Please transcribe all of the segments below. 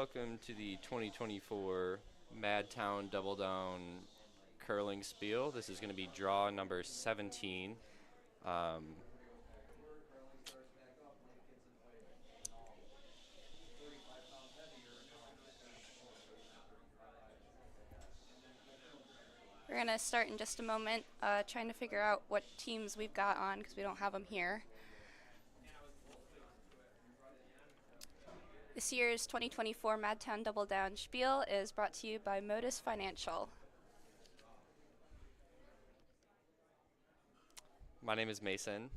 welcome to the 2024 Madtown DoubleDown curling spiel. This is going to be draw number 17. We're going to start in just a moment, trying to figure out what teams we've got on because we don't have them here. This year's 2024 Madtown DoubleDown Spiel is brought to you by Modus Financial. My name is Mason.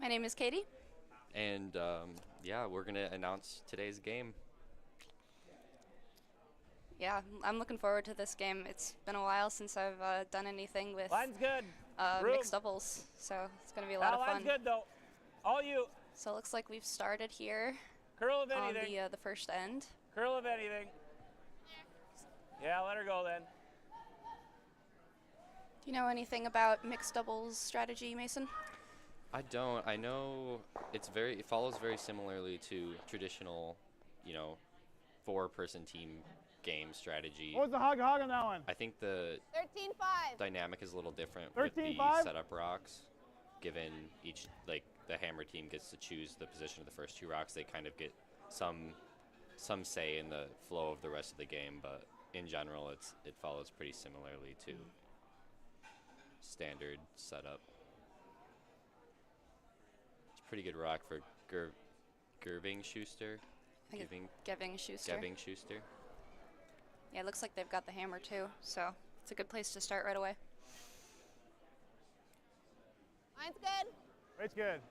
My name is Katie. And yeah, we're going to announce today's game. Yeah, I'm looking forward to this game. It's been a while since I've done anything with line's good. Mixed doubles, so it's going to be a lot of fun. Line's good though. All you. So it looks like we've started here Curl of anything. on the first end. Curl of anything. Yeah, let her go then. Do you know anything about mixed doubles strategy, Mason? I don't. I know it follows very similarly to traditional, four-person team game strategy. What was the hog on that one? I think the 13-5 dynamic is a little different 13-5? with the setup rocks, given each, the hammer team gets to choose the position of the first two rocks. They kind of get some say in the flow of the rest of the game, but in general it follows pretty similarly to standard setup. It's a pretty good rock for Geving Schuster. Geving Schuster. Yeah, it looks like they've got the hammer too, so it's a good place to start right away. Line's good. It's good.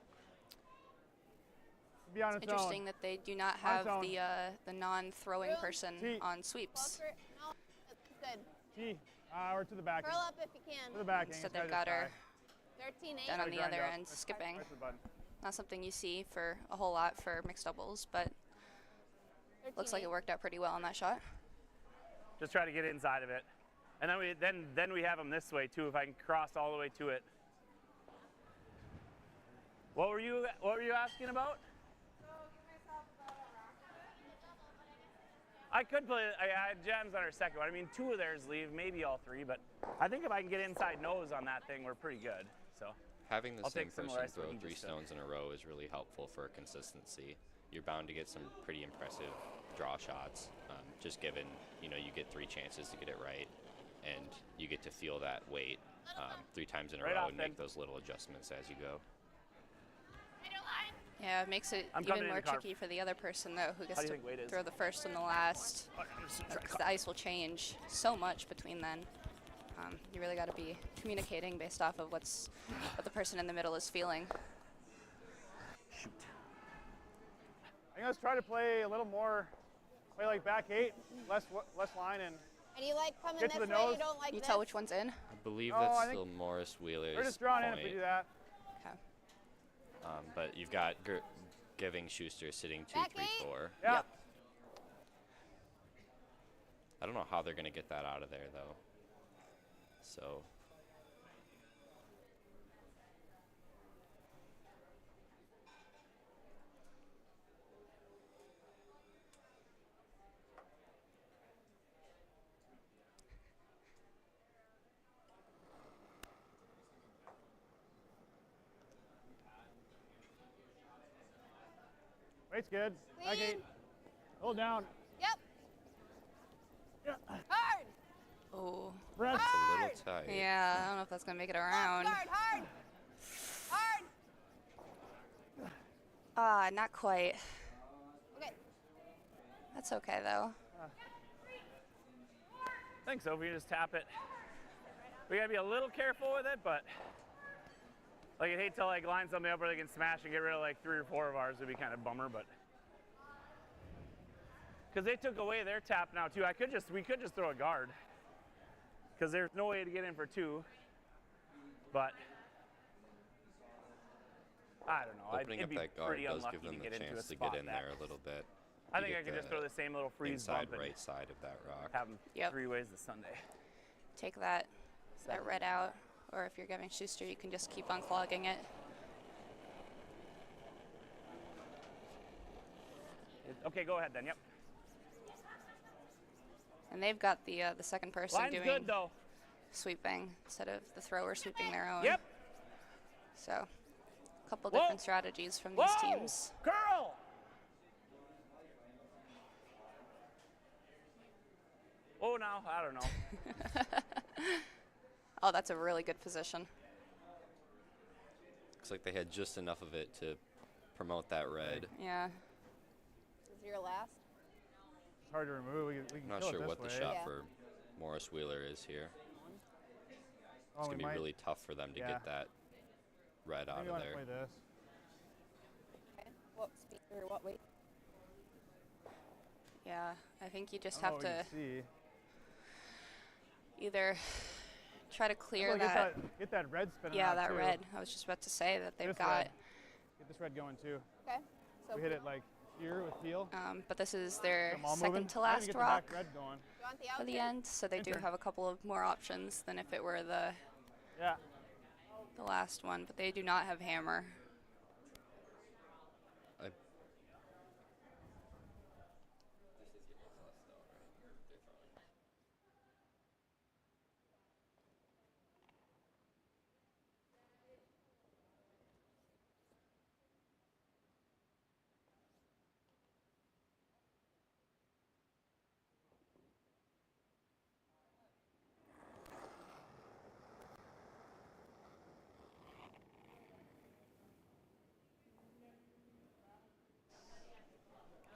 Be on its Interesting own. that they do not have the non-throwing person on sweeps. No, that's good. G, or to the back. Curl up if you can. To the back. So they've got her 13-8. down on the Grind other up. end, skipping. Press the button. Not something you see for a whole lot for mixed doubles, but looks like it worked out pretty well on that shot. Just try to get inside of it, and then we have them this way too. If I can cross all the way to it. What were you asking about? I could play. I had gems on our second one. I mean, two of theirs leave, maybe all three, but I think if I can get inside nose on that thing, we're pretty good. So having the I'll same take some person rest throw when he 3 just stones in a row is really helpful for consistency. You're bound to get some pretty impressive draw shots, just given you get 3 chances to get it right, and you get to feel that weight 3 times in a row and make those little adjustments as you go. Yeah, it makes it even more tricky for the other person, though, who gets to throw the first and the last. Because the ice will change so much between then. You really got to be communicating based off of what the person in the middle is feeling. shoot. I think let's try to play a little more, play like back 8, less line, and you like coming get to this the way, nose. you don't like You this? tell which one's in? I believe I that's think still Morris Wheeler's we're just drawn in point. if we do that. Okay. But you've got Geving Schuster sitting 2, Back 3, 8? 4. Yeah. Yep. I don't know how they're going to get that out of there, though. So Weight's good. Back Clean. 8. Hold down. Yep. Yeah. Hard. Oh. Press. it's a little tight. Yeah, I don't know if that's going to make it around. Hard, hard. Hard. Not quite. Okay. That's okay, though. Thanks, Sophie. Just tap it. We gotta be a little careful with it, but I'd hate to line something up where they can smash and get rid of 3 or 4 of ours. It'd be kind of bummer, but because they took away their tap now too. We could just throw a guard because there's no way to get in for 2. But I don't know. Opening It'd up be that guard pretty does unlucky give them to the get into a chance to spot get in that. there a little bit. I You think I get could just throw the same little freeze inside bump and right side of that rock. have them Yep. 3 ways to Sunday. Take that red out, or if you're giving Schuster, you can just keep on clogging it. Okay, go ahead then. Yep. And they've got the second person Line's doing good, though. sweeping instead of the thrower sweeping their own. Yep. So, a couple different strategies from these teams. Curl! Oh, no, I don't know. Oh, that's a really good position. Looks like they had just enough of it to promote that red. Yeah. This is your last. It's hard to remove. We can I'm not kill sure it this what the way. shot Yeah. for Morris Wheeler is here. Oh, It's we going to be might- really tough for them to yeah. get that red out Maybe of want to there. play this. Okay. What speed or what weight? Yeah, I think you just I have don't know to what you see. either try to clear Well, that. Get that red spinning Yeah, out, that too. red. I was just about to say that they've This got. red. Get this red going too. Okay. So We hit it like here with heel. But this is their Get 'em all second moving. to Now you last get the rock back red going. you want the for the outer? end, so they do Enter. have a couple of more options than if it were the Yeah. last one. But they do not have hammer. I,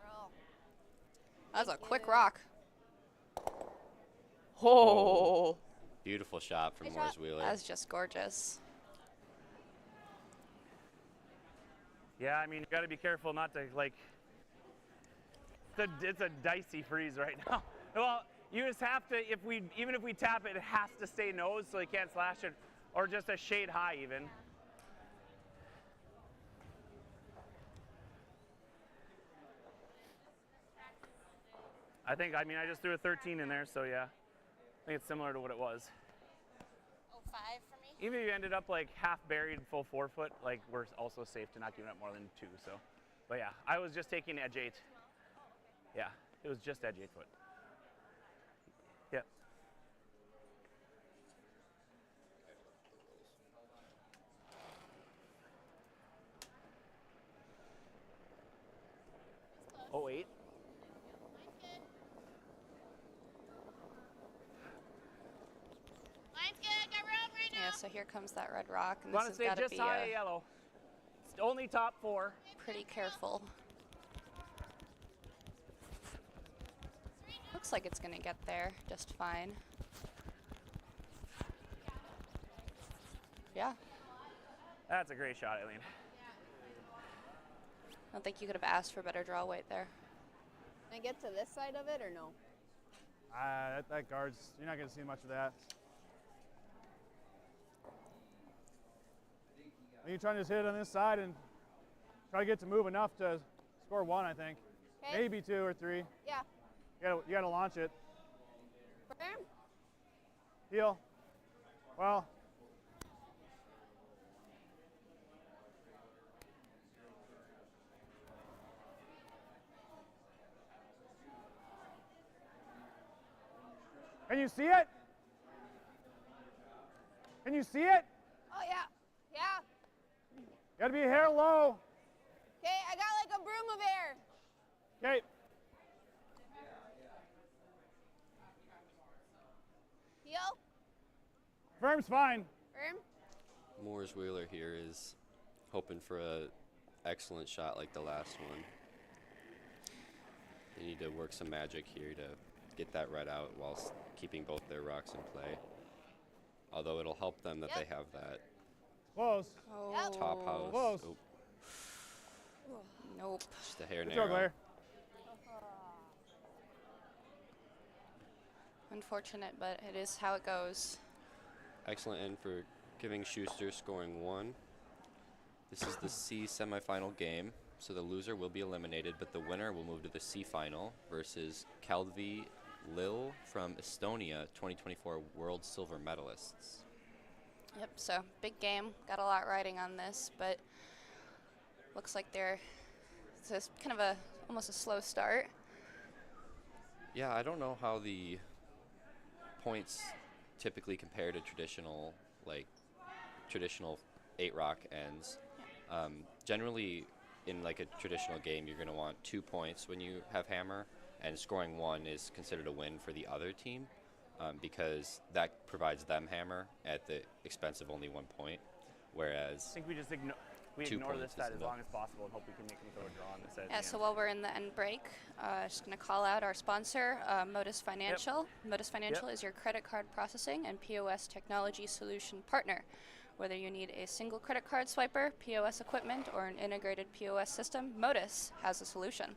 Girl. That's a quick rock. Oh, beautiful shot from Nice Morris shot. Wheeler. that's just gorgeous. Yeah, I mean, you got to be careful not to, like, it's a dicey freeze right now. Well, you just have to, even if we tap it, it has to stay nose so you can't slash it, or just a shade high even. I mean, I just threw a 13 in there, so yeah. I think it's similar to what it was. Oh, 5 for me. Even if you ended up like half buried, full 4 foot, like we're also safe to not giving up more than 2, so. But yeah, I was just taking edge 8. Yeah, it was just edge 8 foot. Yep. Oh, 8. Mine's good. Got room right now. Yeah, so here comes that red rock, and Want this to has stay got to just be high of yellow. It's only top 4. pretty careful. Looks like it's gonna get there just fine. Yeah, That's a great shot, Eileen. I don't think you could have asked for better draw weight there. Can I get to this side of it or no? That guard's, you're not going to see much of that. I think you're trying to just hit it on this side and try to get to move enough to score 1, I think. Okay. Maybe 2 or 3. Yeah. You gotta launch it. Firm. Heel. Well. Can you see it? Can you see it? Oh, yeah. Yeah. Gotta be a hair low. Okay, I got like a broom of air. Okay. Heel. Firm's fine. Firm. Morris Wheeler here is hoping for a excellent shot like the last one. They need to work some magic here to get that red out whilst keeping both their rocks in play. Although it'll help them that Yep. they have that Close. Oh, top house. Close. Oh, nope. just a hair Good job, narrow. Blair. Unfortunate, but it is how it goes. Excellent end for giving Schuster, scoring 1. This is the C semifinal game, so the loser will be eliminated, but the winner will move to the C final versus Kalvi Lil from Estonia, 2024 World Silver Medalists. Yep, so big game. Got a lot riding on this, but looks like it's kind of almost a slow start. Yeah, I don't know how the points typically compared to traditional 8-rock ends. Generally, in like a traditional game, you're going to want 2 points when you have hammer, and scoring 1 is considered a win for the other team because that provides them hammer at the expense of only 1 point. Whereas I think we just ignore this side as long as possible and hope we can make them throw a draw on this side. Yeah, so while we're in the end break, just going to call out our sponsor, Modus Financial. Yep. Modus Financial is your credit card processing and POS technology solution partner. Whether you need a single credit card swiper, POS equipment, or an integrated POS system, Modus has a solution.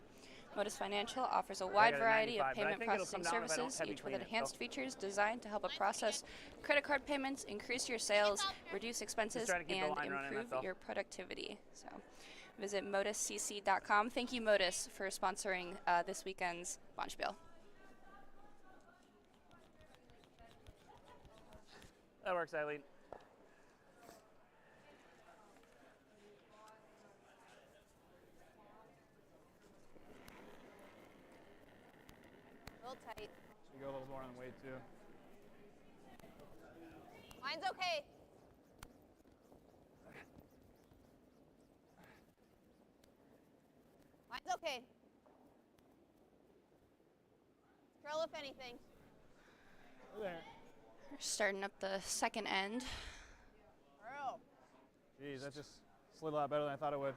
Modus Financial offers a wide variety of payment processing services, each with enhanced features designed to help process credit card payments, increase your sales, reduce expenses, and improve your productivity. So visit moduscc.com. Thank you, Modus, for sponsoring this weekend's Bonspiel. That works, Eileen. Tight. Should go a little more on the weight too. Mine's okay. Mine's okay. Curl if anything. There. We're starting up the second end. Curl. Geez, that just slid a lot better than I thought it would.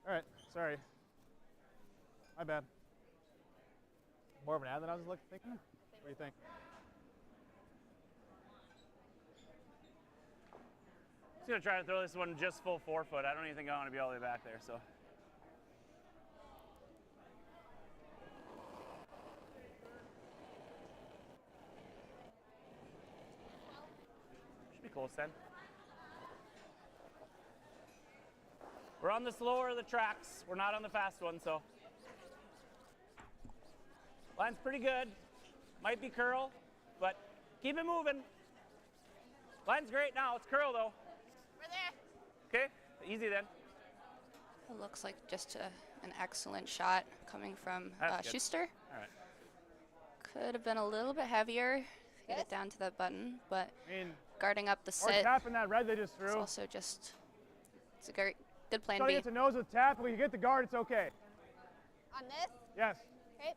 All right, sorry. My bad. More of an ad than I was thinking? What do you think? Just going to try to throw this one just full 4-foot. I don't even think I want to be all the way back there, so. Should be close then. We're on the slower of the tracks. We're not on the fast one, so. Line's pretty good. Might be curl, but keep it moving. Line's great now. It's curl, though. We're there. Okay, easy then. It looks like just an excellent shot coming from Schuster. All right. Could have been a little bit heavier to get it down to that button, but I mean, guarding up the or sit. tapping that red they just threw. It's also just, it's a good plan Try B. to get to nose with tap. When you get the guard, it's okay. On this? Yes. Okay.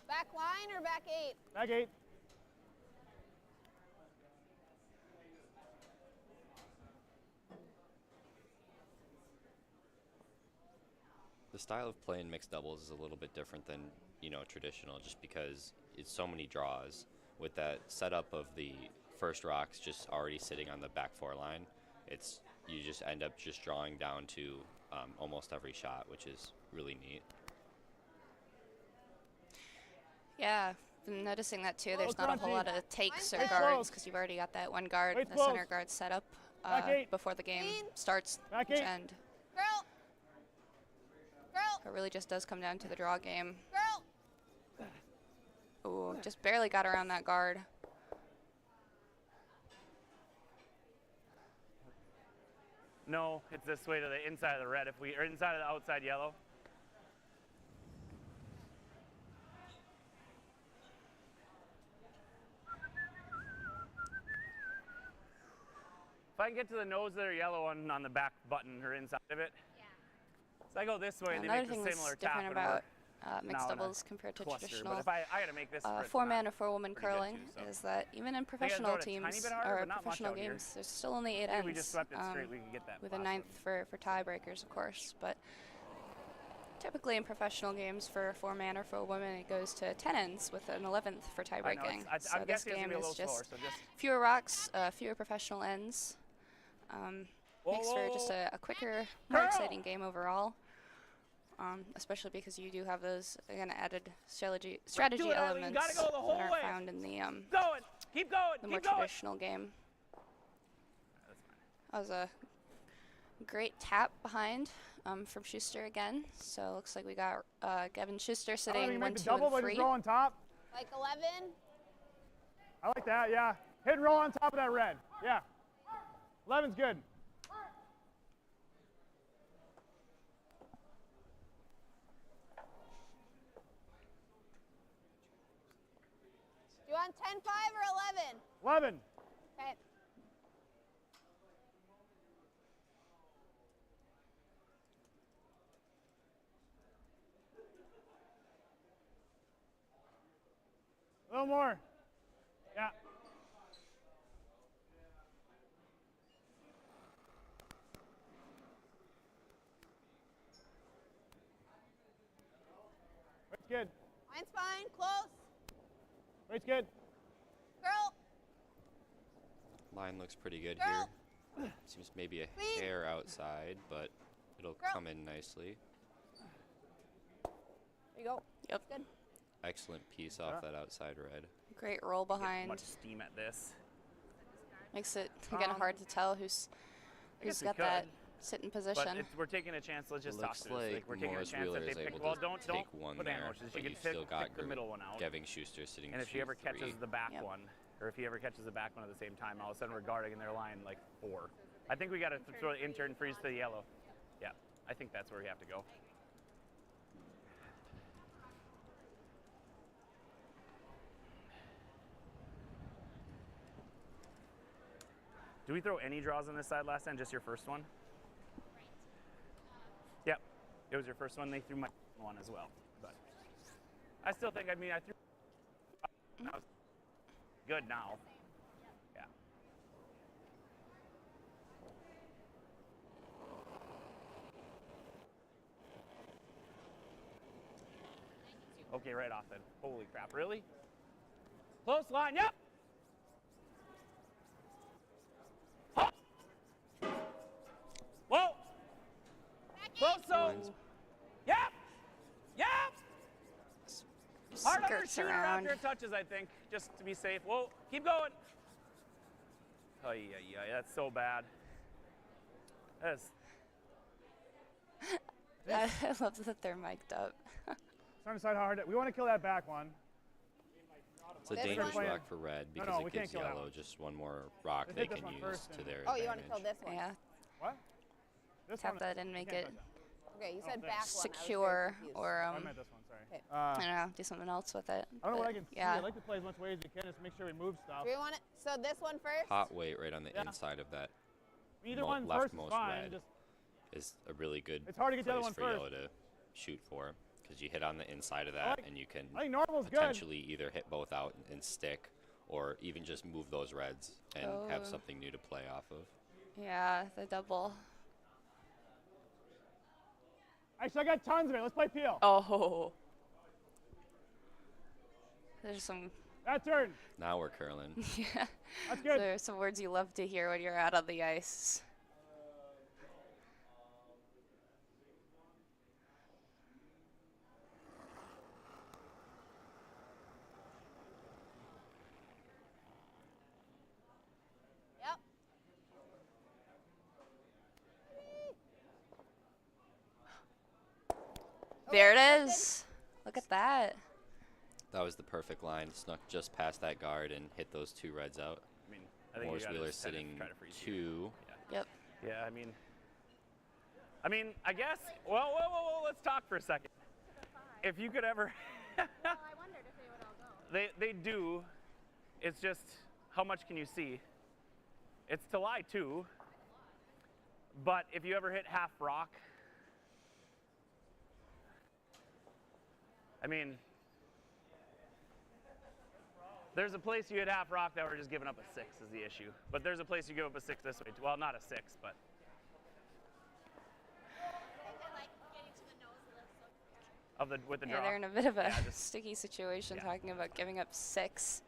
Back line or back 8? Back 8. The style of play in mixed doubles is a little bit different than, traditional, just because it's so many draws. With that setup of the first rocks just already sitting on the back 4 line, you just end up just drawing down to almost every shot, which is really neat. Yeah, been noticing that too. There's not a whole lot of takes or Mine's guards because you've already got that one guard, Wait's the close. center guard set up before the game starts Back each 8. end. Girl. Girl. It really just does come down to the draw game. Girl. Ooh, just barely got around that guard. No, it's this way to the inside of the red, or inside of the outside yellow. If I can get to the nose of their yellow one on the back button or inside of it. Yeah. So I go this way, they Another make thing the similar that's tap. different about mixed doubles compared to cluster, traditional but if I got to make this 4-man or 4-woman pretty good curling too, so. is that even in throw professional it a tiny teams bit harder, or but not much professional out here. games, there's still only 8 Maybe ends. we just swept it straight, we can get that with a last 9th for tiebreakers, of course. But typically in professional games for 4-man or 4-woman, it goes to 10 ends with an 11th for tiebreaking. So this game is just fewer rocks, fewer professional ends. Makes for just a quicker, more exciting game overall. Especially because you do have those added strategy elements that are found in the more traditional game. That was a great tap behind from Schuster again. So it looks like we got Gavin Schuster sitting 1, 2, and 3. Roll on top. Like 11. I like that. Yeah. Hit and roll on top of that red. Yeah. 11's good. want 10-5 or 11? 11. Okay. A little more. Yeah. Weight's good. Mine's fine. Close. Weight's good. Girl. Line looks pretty good Girl. here. Seems maybe a Please. hair outside, but it'll Girl. come in nicely. There you go. Yep. Good. Excellent piece off that outside red. Great roll Get behind. much steam at this. Makes it again hard to tell who's guess we got could, that sitting position. But we're taking a chance. Let's just Looks talk through this. like We're taking a Morris chance Wheeler that they is pick. able Well, to don't take one put there, ambushers. but You you've can still got pick the middle one out. Gevin Schuster sitting And if he ever 2-3. catches the back Yep. one, or if he ever catches the back one at the same time, all of a sudden we're guarding and they're lying like 4. I think we got to throw the intern freeze to the yellow. Yeah, I think that's where we have to go. Do we throw any draws on this side last time? Just your first one? Yep, it was your first one. They threw my one as well, but I still think. I mean, I threw. That was good now. Yeah. Okay, right off then. Holy crap! Really? Close line. Yep. Whoa! Close zone! Lines. Yep! Yep! Hard under Skirts shooter around. after it touches, I think, just to be safe. Whoa, keep going. Ay, ay, ay, that's so bad. That's, I love that they're mic'd up. Trying to decide how hard. We want to kill that back one. It's a This dangerous one? rock for red because no, we it can't gives kill that yellow one. just one more rock Let's they hit this can one use first to and- their Oh, advantage. you want to kill this one? Yeah, What? This tap one. that and make can't it touch that. Okay, you Oh, said thanks. back one. I was very secure confused. or I meant this one. Sorry. Okay. I don't know, do something else with it. I don't know what but I can see. yeah. I like to play as much weight as you can, just make sure we move stuff. Do we want it? So this one first? Hot weight right on the Yeah. inside of that Either one first is leftmost fine. red Just is a really good It's hard to get the other place one for first. yellow to shoot for because you hit on the inside of that and you can I think normal's good. potentially either hit both out and stick or even just move those reds and have Oh. something new to play off of. Yeah, the double. Actually, I got tons of it. Let's play peel. Oh. There's some, That turn. Now we're curling. yeah. That's good. There's some words you love to hear when you're out on the ice. Yep. There it is. Look at that. That was the perfect line. Snuck just past that guard and hit those 2 reds out. I mean, I think Morris you gotta Wheeler just kind of sitting try to freeze here. 2. Yep. Yeah, I mean, I guess. Well, whoa, let's talk for a second. If you could ever, I wondered if they would all go. they do. It's just how much can you see? It's to lie too. But if you ever hit half rock, I mean, there's a place you hit half rock that we're just giving up a 6 is the issue. But there's a place you give up a 6 this way. Well, not a 6, but. With the Yeah, draw. they're in a bit of a Yeah, just- sticky situation yeah. talking about giving up 6.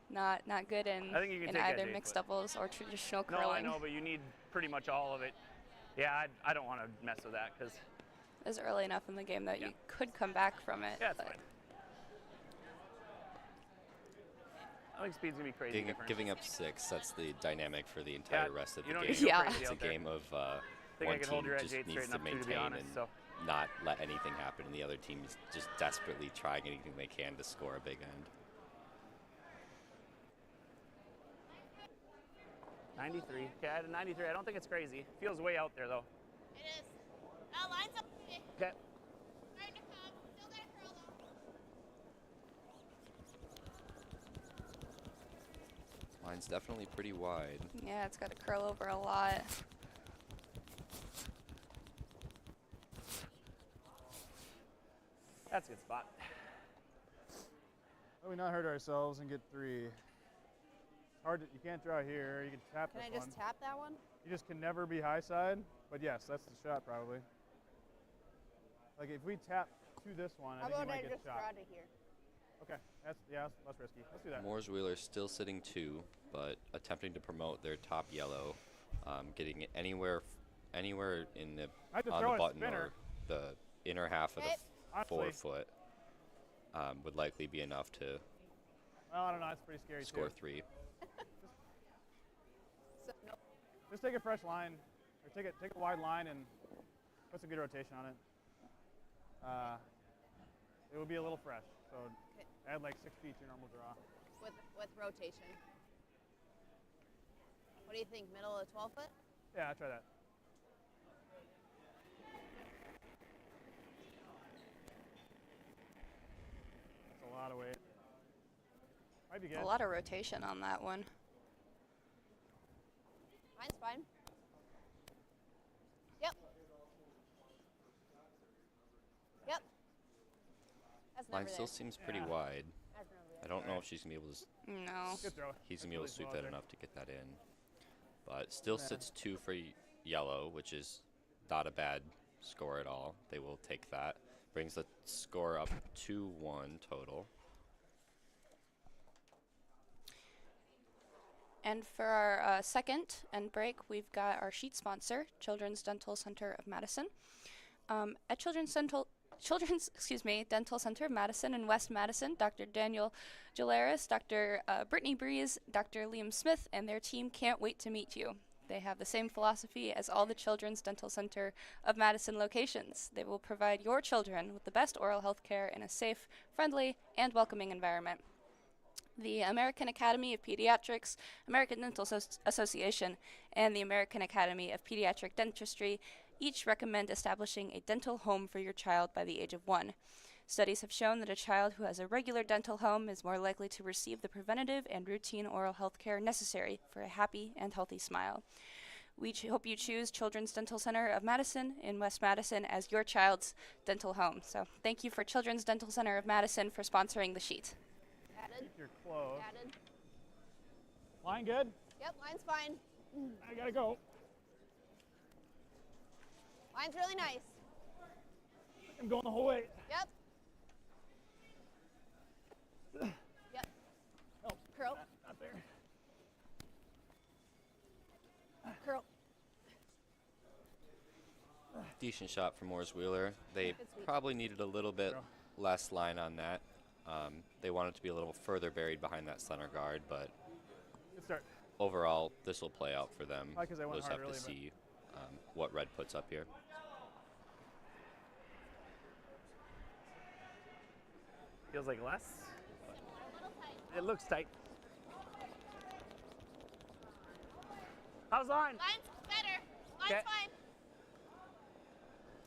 Not good in, I think you can in take either edge 8 mixed foot. doubles or traditional No, curling. I know, but you need pretty much all of it. Yeah, I don't want to mess with that because, It's early enough in the game that Yeah. you could come back from it. yeah, it's but fine. I think speed's going to be crazy different. Giving up 6, that's the dynamic for the entire Yeah, rest of you the don't game. need to go Yeah. crazy It's a out there. game of I think one I can hold team your edge just 8 needs straight to enough too, to be maintain honest. and So not let anything happen, and the other team is just desperately trying anything they can to score a big end. 93. Okay, I had a 93. I don't think it's crazy. Feels way out there though. It is. Lines up. Okay. Starting to come. Still got a curl though. Line's definitely pretty wide. Yeah, it's got to curl over a lot. That's a good spot. How do we not hurt ourselves and get 3? Hard to, you can't draw here. You can tap this one. Can I just tap that one? You just can never be high side, but yes, that's the shot probably. Like if we tap to this one, I think you might get shot. How about I just draw to here? Okay, that's less risky. Let's do that. Moore's Wheeler still sitting 2, but attempting to promote their top yellow, getting it anywhere in the on the button or the inner half of the 4 foot would likely be enough to I don't know. It's pretty scary. Score too. 3. Just take a fresh line, or take a wide line and put some good rotation on it. It will be a little fresh, so add like 6 feet to your normal draw. With rotation. What do you think? Middle of the 12 foot? Yeah, I'll try that. That's a lot of weight. Might be good. A lot of rotation on that one. Mine's fine. Yep. Yep. That's Line never still there. seems pretty wide. That's never there. I don't know if she's gonna be able to. No. Good throw. He's gonna be able to sweep that enough to get that in, but still sits 2 for yellow, which is not a bad score at all. They will take that. Brings the score up to 1 total. And for our second end break, we've got our sheet sponsor, Children's Dental Center of Madison. At Children's Dental Center of Madison in West Madison, Dr. Daniel Jalaris, Dr. Brittany Breeze, Dr. Liam Smith, and their team can't wait to meet you. They have the same philosophy as all the Children's Dental Center of Madison locations. They will provide your children with the best oral health care in a safe, friendly, and welcoming environment. The American Academy of Pediatrics, American Dental Association, and the American Academy of Pediatric Dentistry each recommend establishing a dental home for your child by the age of 1. Studies have shown that a child who has a regular dental home is more likely to receive the preventative and routine oral health care necessary for a happy and healthy smile. We hope you choose Children's Dental Center of Madison in West Madison as your child's dental home. So thank you for Children's Dental Center of Madison for sponsoring the sheet. Added. You're close. Added. Line good? Yep, line's fine. I gotta go. Line's really nice. I'm going the whole way. Yep. Yep. Oh, Curl. not there. Curl. Decent shot from Moore's Wheeler. They probably needed a little bit less line on that. They wanted to be a little further buried behind that center guard, but Good start. overall, this will play out for them. Probably 'cause I went We'll just hard have to early, see what red puts up here. Feels like less. It looks tight. How's line? Line's better. Line's Okay. fine.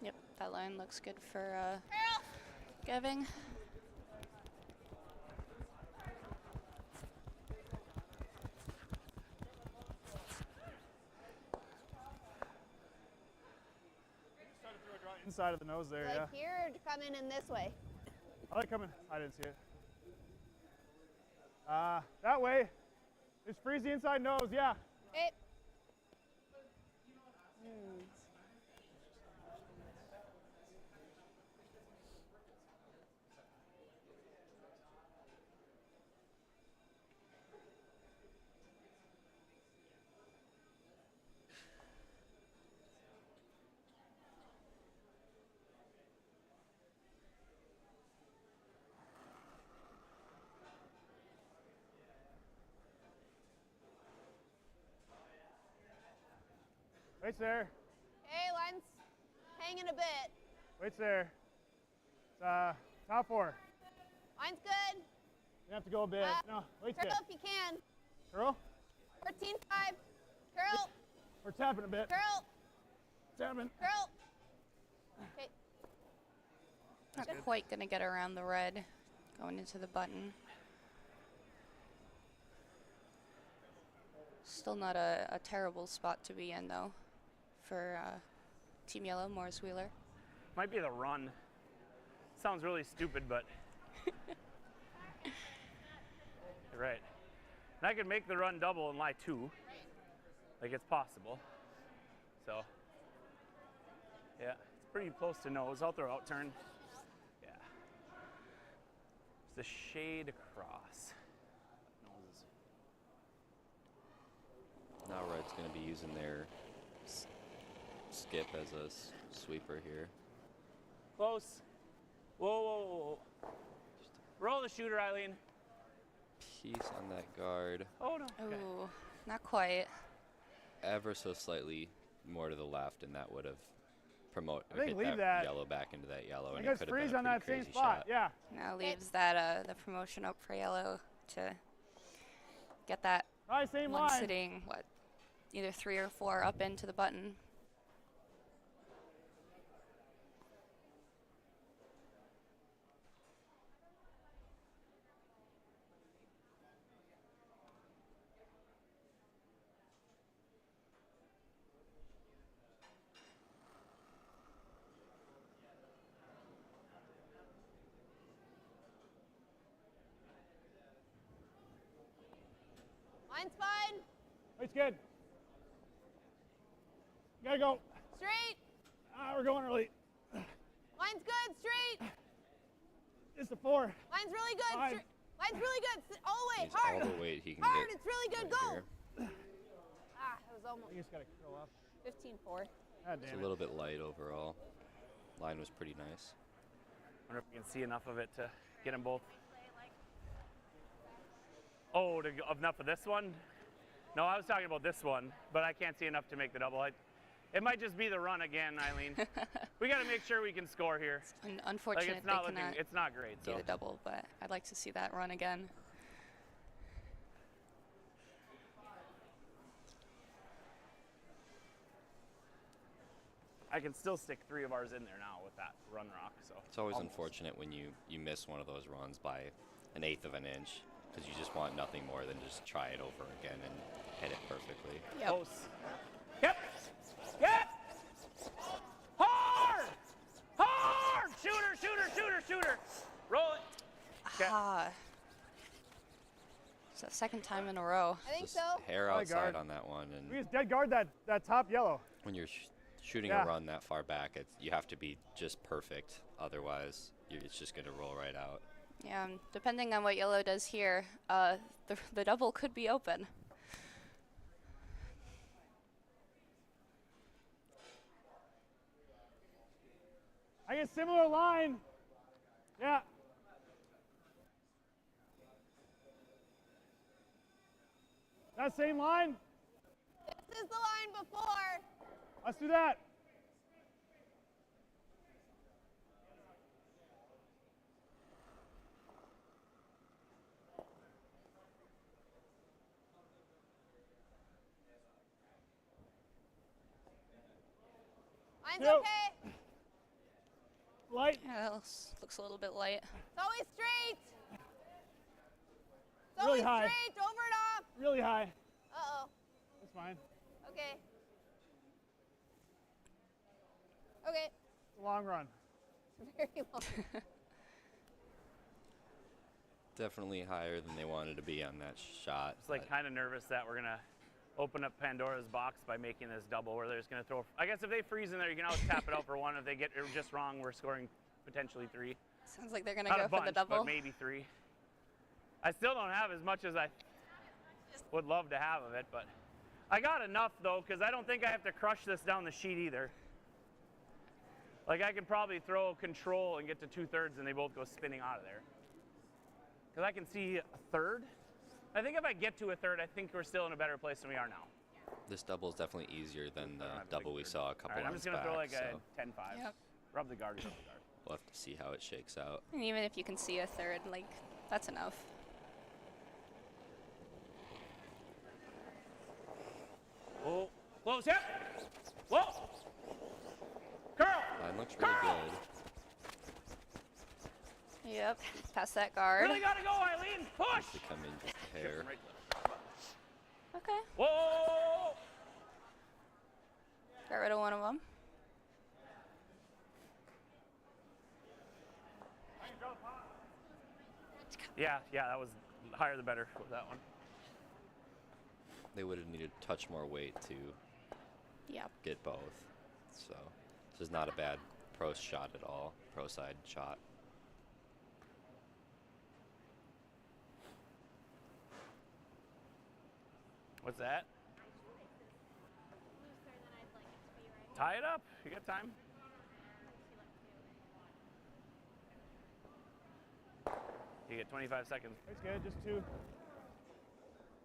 Yep, that line looks good for Curl. Geving. Inside of the nose there, Like here or to come in this way? I like coming. I didn't see it. That way. Just freeze the inside nose, yeah. Okay. Waits there. Hey, line's hanging a bit. Waits there. Top 4. Line's good. You have to go a bit. No, waits Curl there. if you can. Curl. 14-5. Curl. We're tapping a bit. Curl. Tapping. Curl. Okay. Not quite going to get around the red going into the button. Still not a terrible spot to be in, though, for Team Yellow, Morris Wheeler. Might be the run. Sounds really stupid, but you're right. And I could make the run double and lie 2. Like, it's possible. So, yeah, it's pretty close to nose. I'll throw out turn. Yeah. It's the shade across. Noses. Now Red's going to be using their skip as a sweeper here. Close. Whoa, whoa, whoa, whoa. Roll the shooter, Eileen. Piece on that guard. Oh, no. Oh, Okay. not quite. Ever so slightly more to the left, and that would have think hit leave that that. yellow back into that yellow, and You it guys could have freeze been on a that pretty same crazy spot. shot. Yeah. Now leaves that the promotion up for Yellow to get that All right, same one line. sitting, what, either 3 or 4 up into the button. Line's fine. It's good. Gotta go. Straight. We're going early. Line's good. Straight. Just a 4. Line's really good. Fine. Line's really good. All the way. Use Hard. all the weight he can Hard. get. It's really good. right Go. here. It was almost You just gotta curl up. 15-4. God It's damn a it. little bit light overall. Line was pretty nice. Wonder if we can see enough of it to get them both. Oh, enough of this one? No, I was talking about this one, but I can't see enough to make the double. It might just be the run again, Eileen. We got to make sure we can score here. Unfortunate Like, it's not they cannot it's not great. do So the double, but I'd like to see that run again. I can still stick 3 of ours in there now with that run rock. So It's always almost. unfortunate when you miss one of those runs by 1/8 of an inch, because you just want nothing more than just try it over again and hit it perfectly. Yep. Close. Yep. Yep. Hard. Hard. Shooter, shooter, shooter, shooter. Roll it. Okay. Ah. It's the second time in a row. I think Just so. hair High outside guard. on that one, and We just dead guard that top yellow. when you're shooting Yeah. a run that far back, you have to be just perfect. Otherwise, it's just going to roll right out. Yeah, depending on what Yellow does here, the double could be open. I get similar line. Yeah. That same line? This is the line before. Let's do that. Line's Yep. okay. Light. Yeah, that looks a little bit light. It's always straight. It's Really always high. straight. Over and off. Really high. Uh-oh. That's fine. Okay. Okay. It's a long run. Very long. Definitely higher than they wanted to be on that shot. It's like but kind of nervous that we're gonna open up Pandora's box by making this double where they're just gonna throw. I guess if they freeze in there, you can always tap it out for 1. If they get it just wrong, we're scoring potentially 3. Sounds like they're gonna Not go a for bunch, the double. but maybe 3. I still don't have as much as I would love to have of it, but I got enough though, because I don't think I have to crush this down the sheet either. Like I can probably throw control and get to 2/3 and they both go spinning out of there. Because I can see a 1/3. I think if I get to a 1/3, I think we're still in a better place than we are now. this double is definitely easier than the I don't have a double big we third. saw a couple All right, I'm runs just gonna back. throw like So a 10-5. Yep. Rub the guard, rub the guard. we'll have to see how it shakes out. And even if you can see a 1/3, like, that's enough. Oh, close hip. Whoa. Curl. Line looks really good. Yep, past that guard. Really gotta go, Eileen. Push. To come in just a hair. Right. Okay. Whoa! Got rid of one of them. Yeah, that was higher the better with that one. They would have needed a touch more weight to get both. So this is not a bad pro shot at all, pro side shot. What's that? Tie it up. You got time. You get 25 seconds. That's good. Just 2,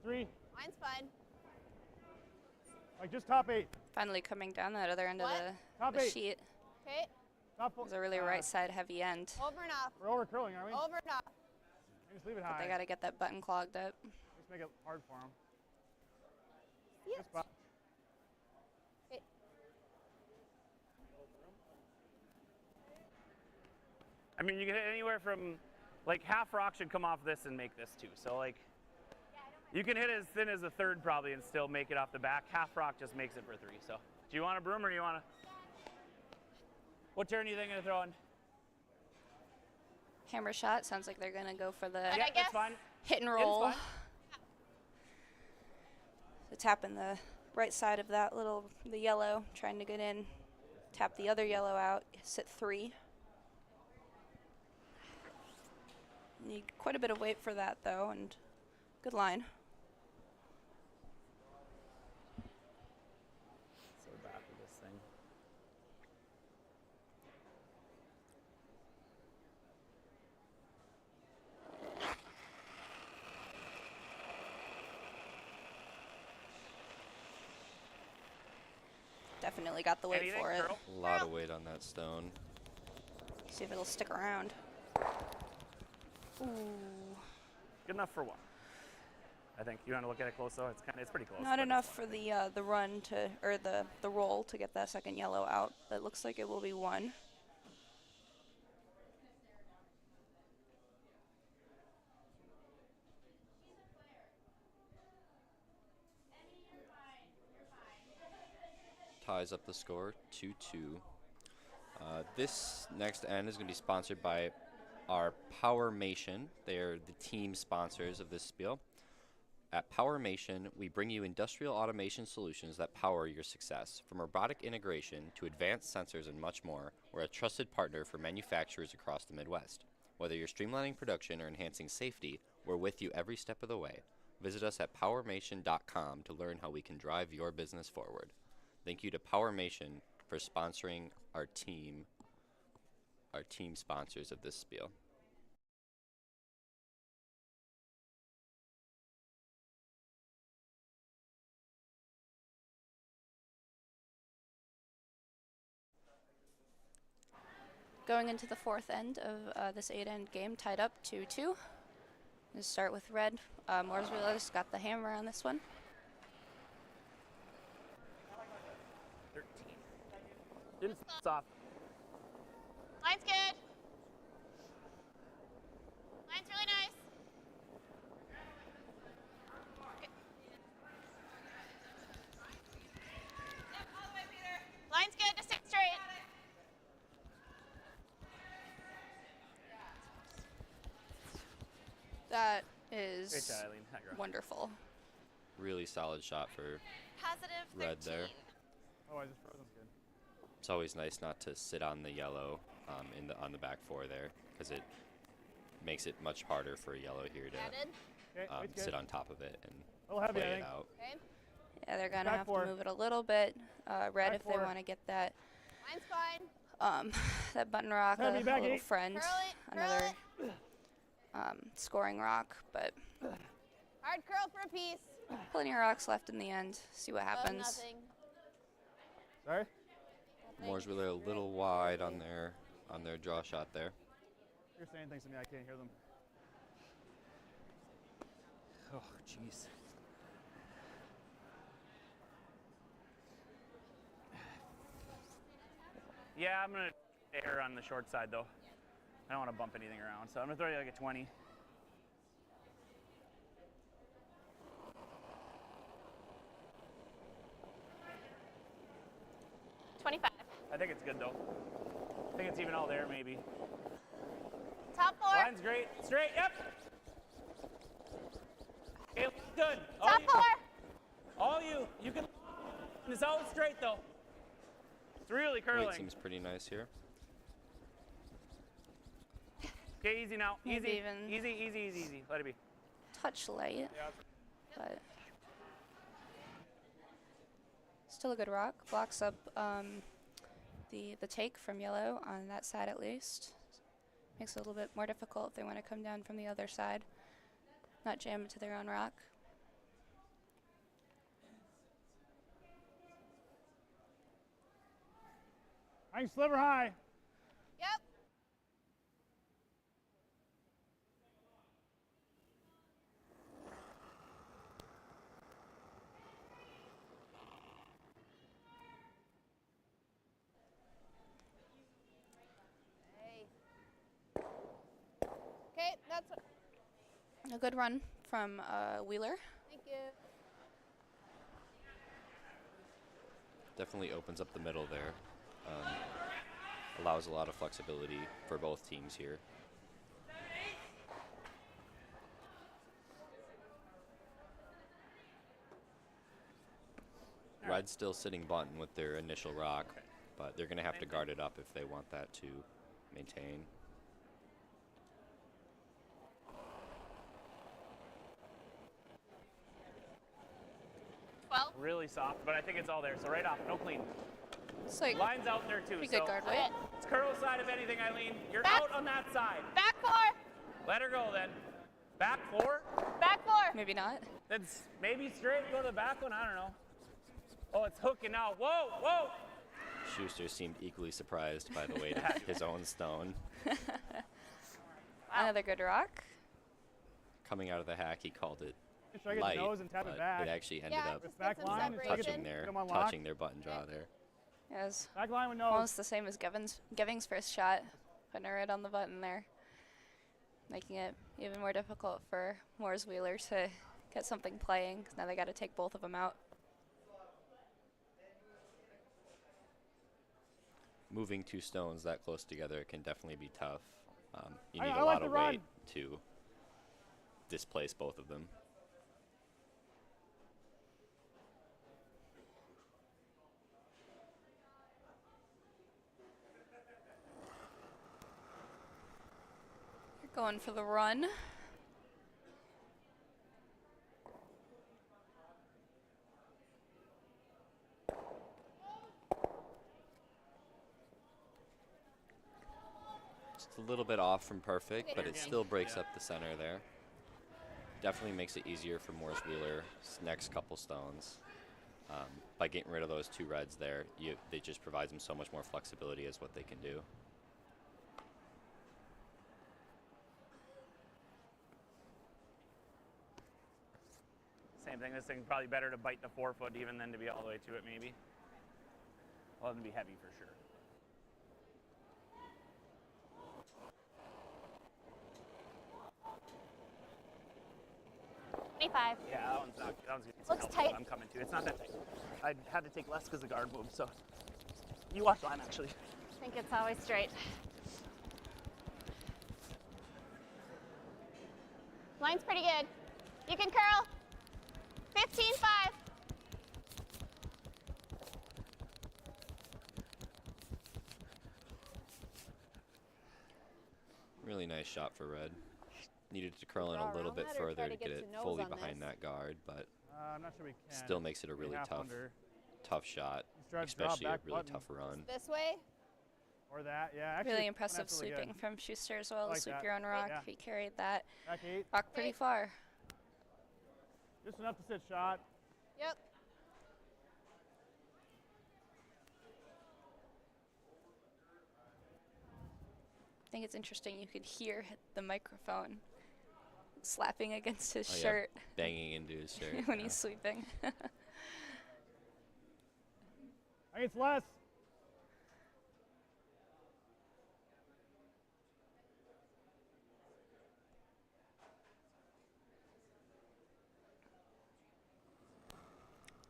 3. Mine's fine. Like just top 8. Finally coming down that other end What? of the Top 8. sheet. Okay. Top 4. It's a really right side heavy end. Over and off. We're over curling, aren't we? Over and off. Just leave it But high. they got to get that button clogged up. Just make it hard for them. Yes. Good spot. Okay. I mean, you can hit anywhere from, like, half rock should come off this and make this too. So, like, you can hit as thin as a third probably and still make it off the back. Half rock just makes it for 3. So, do you want a broom or do you want to? What turn are you thinking of throwing? Hammer shot. Sounds like they're going to go for the Yeah, that's fine. hit and It's roll. fine. So tapping the right side of that the yellow, trying to get in. Tap the other yellow out, sit 3. Need quite a bit of weight for that though, and good line. So back with this thing. Definitely got the weight Anything, for it. girl? A lot of weight on that stone. See if it'll stick around. Ooh. Good enough for 1. I think. You want to look at it close though? It's pretty close. Not but enough for the run to, or the roll to get that second yellow out. That looks like it will be 1. Ties up the score 2-2. This next end is going to be sponsored by our Powermation. They're the team sponsors of this spiel. At Powermation, we bring you industrial automation solutions that power your success. From robotic integration to advanced sensors and much more, we're a trusted partner for manufacturers across the Midwest. Whether you're streamlining production or enhancing safety, we're with you every step of the way. Visit us at powermation.com to learn how we can drive your business forward. Thank you to Powermation for sponsoring our team sponsors of this spiel. Going into the 4th end of this 8-end game, tied up 2-2. Let's start with red. Mooresville's got the hammer on this one. 13. Didn't stop. Line's good. Line's really nice. Okay. Yep, all the way, Peter. Line's good. Just stick straight. That is Great shot, Eileen. That girl. wonderful. Really solid shot for Positive 13. red there. Oh, I just froze. That's good. It's always nice not to sit on the yellow on the back 4 there, because it makes it much harder for a yellow here to Added. Okay, weight's good. sit on top of it and A little heavy, play I it think. out. Okay. Yeah, they're going to Back have 4. to move it a little bit. Red Back if they 4. want to get that Mine's fine. that button rock, a Heavy, back little 8. friend, Curl it. another Curl scoring rock, but it. Hard curl for a piece. plenty of rocks left in the end. See what Above happens. nothing. Sorry? Mooresville a little wide on their draw shot there. You're saying things to me, I can't hear them. Oh, jeez. Yeah, I'm going to err on the short side, though. I don't want to bump anything around, so I'm going to throw you like a 20. I think it's good though. I think it's even all there maybe. Top 4. Line's great. Straight, yep. Okay, good. Top 4. All you. You can. It's always straight though. It's really curling. Weight seems pretty nice here. Okay, easy now. Maybe Easy. even Easy, easy, easy, easy. Let it be. Touch light, but still a good rock. Blocks up the take from yellow on that side at least. Makes it a little bit more difficult if they want to come down from the other side, not jam into their own rock. I sliver high. Yep. Okay, that's A good run from Wheeler. thank you. Definitely opens up the middle there. Allows a lot of flexibility for both teams here. Red's still sitting button with their initial rock, but they're going to have to guard it up if they want that to maintain. Really soft, but I think it's all there. So right off, no clean. It's like Line's out there too. pretty So good guard weight. it's curl side of anything, Eileen. You're Back. out on that side. Back 4. Let her go then. Back 4. Back 4. Maybe not. That's maybe straight. Go to the back one. I don't know. Oh, it's hooking now. Whoa, whoa. Schuster seemed equally surprised by the weight of his own stone. Another good rock. Coming out of the hack, he called it Should I get light, the nose and tap but it back? it actually ended Yeah, up just back get some line, separation. touching their button draw there. It was Back line with nose. almost the same as Giving's first shot, putting her right on the button there, making it even more difficult for Moore's Wheeler to get something playing, because now they got to take both of them out. Moving two stones that close together can definitely be tough. You I need like a lot the of run. weight to displace both of them. You're going for the run. Just a little bit off from perfect, but it still breaks up the center there. Definitely makes it easier for Morris Wheeler's next couple stones. By getting rid of those two reds there, they just provides them so much more flexibility as what they can do. Same thing. This thing's probably better to bite the 4 foot even than to be all the way to it maybe. Well, it'd be heavy for sure. Five. Yeah, that one's not. That one's gonna Looks tight. I'm coming to. It's not that tight. I had to take less because the guard moved. So you watch line actually. I think it's always straight. Line's pretty good. You can curl. 15-5. Really nice shot for red. Needed to curl in Draw a little around bit that or further try to to get get to it nose fully on behind this? that guard, but I'm not sure we can. still makes it a really Half tough under. shot, Just try to drop especially a back really button. tough run. This way. Or that, yeah. Actually, Really impressive that's really sweeping good. from Schuster as well. I like Sweep that. your own rock. Yeah. He carried that Back 8. rock pretty Okay. far. Just enough to sit shot. Yep. I think it's interesting. You could hear the microphone slapping against his Oh, yeah, shirt banging into his shirt. when yeah. he's sweeping. I think it's less.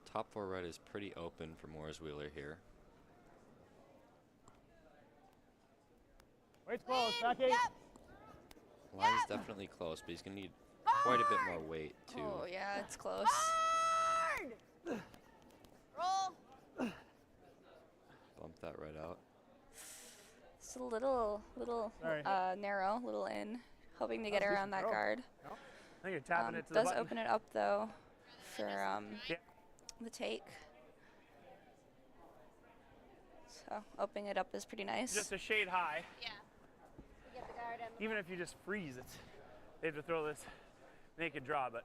Top 4 red is pretty open for Morris Wheeler here. Weight's close. Back 8. Line's definitely close, but he's going to need quite a bit more weight, too. Oh, yeah, it's close. Hard. Roll. Bump that right out. It's a little narrow, little in. Hoping to get around that guard. No? I think you're tapping it to the does button. open it up, though, for the take. So opening it up is pretty nice. Just a shade high. Yeah. We get the guard in. Even if you just freeze it, they have to throw this naked draw, but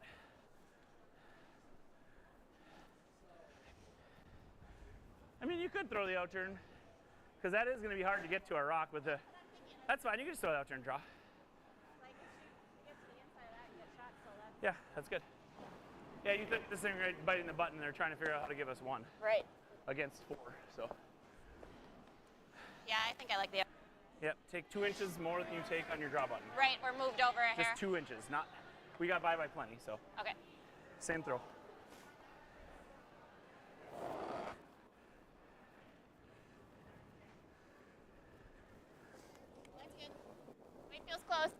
I mean, you could throw the out turn, because that is going to be hard to get to a rock with the. That's fine. You can just throw the out turn draw. Like, you get to the inside of that and get shot, so that's. Yeah, that's good. Yeah, you took this thing right biting the button. They're trying to figure out how to give us 1 Right. against 4. So. Yeah, I think I like the. Yep. Take 2 inches more than you take on your draw button. Right, we're moved over a hair. Just 2 inches, not. We got by plenty. So. Okay. Same throw. Line's good. Weight feels close.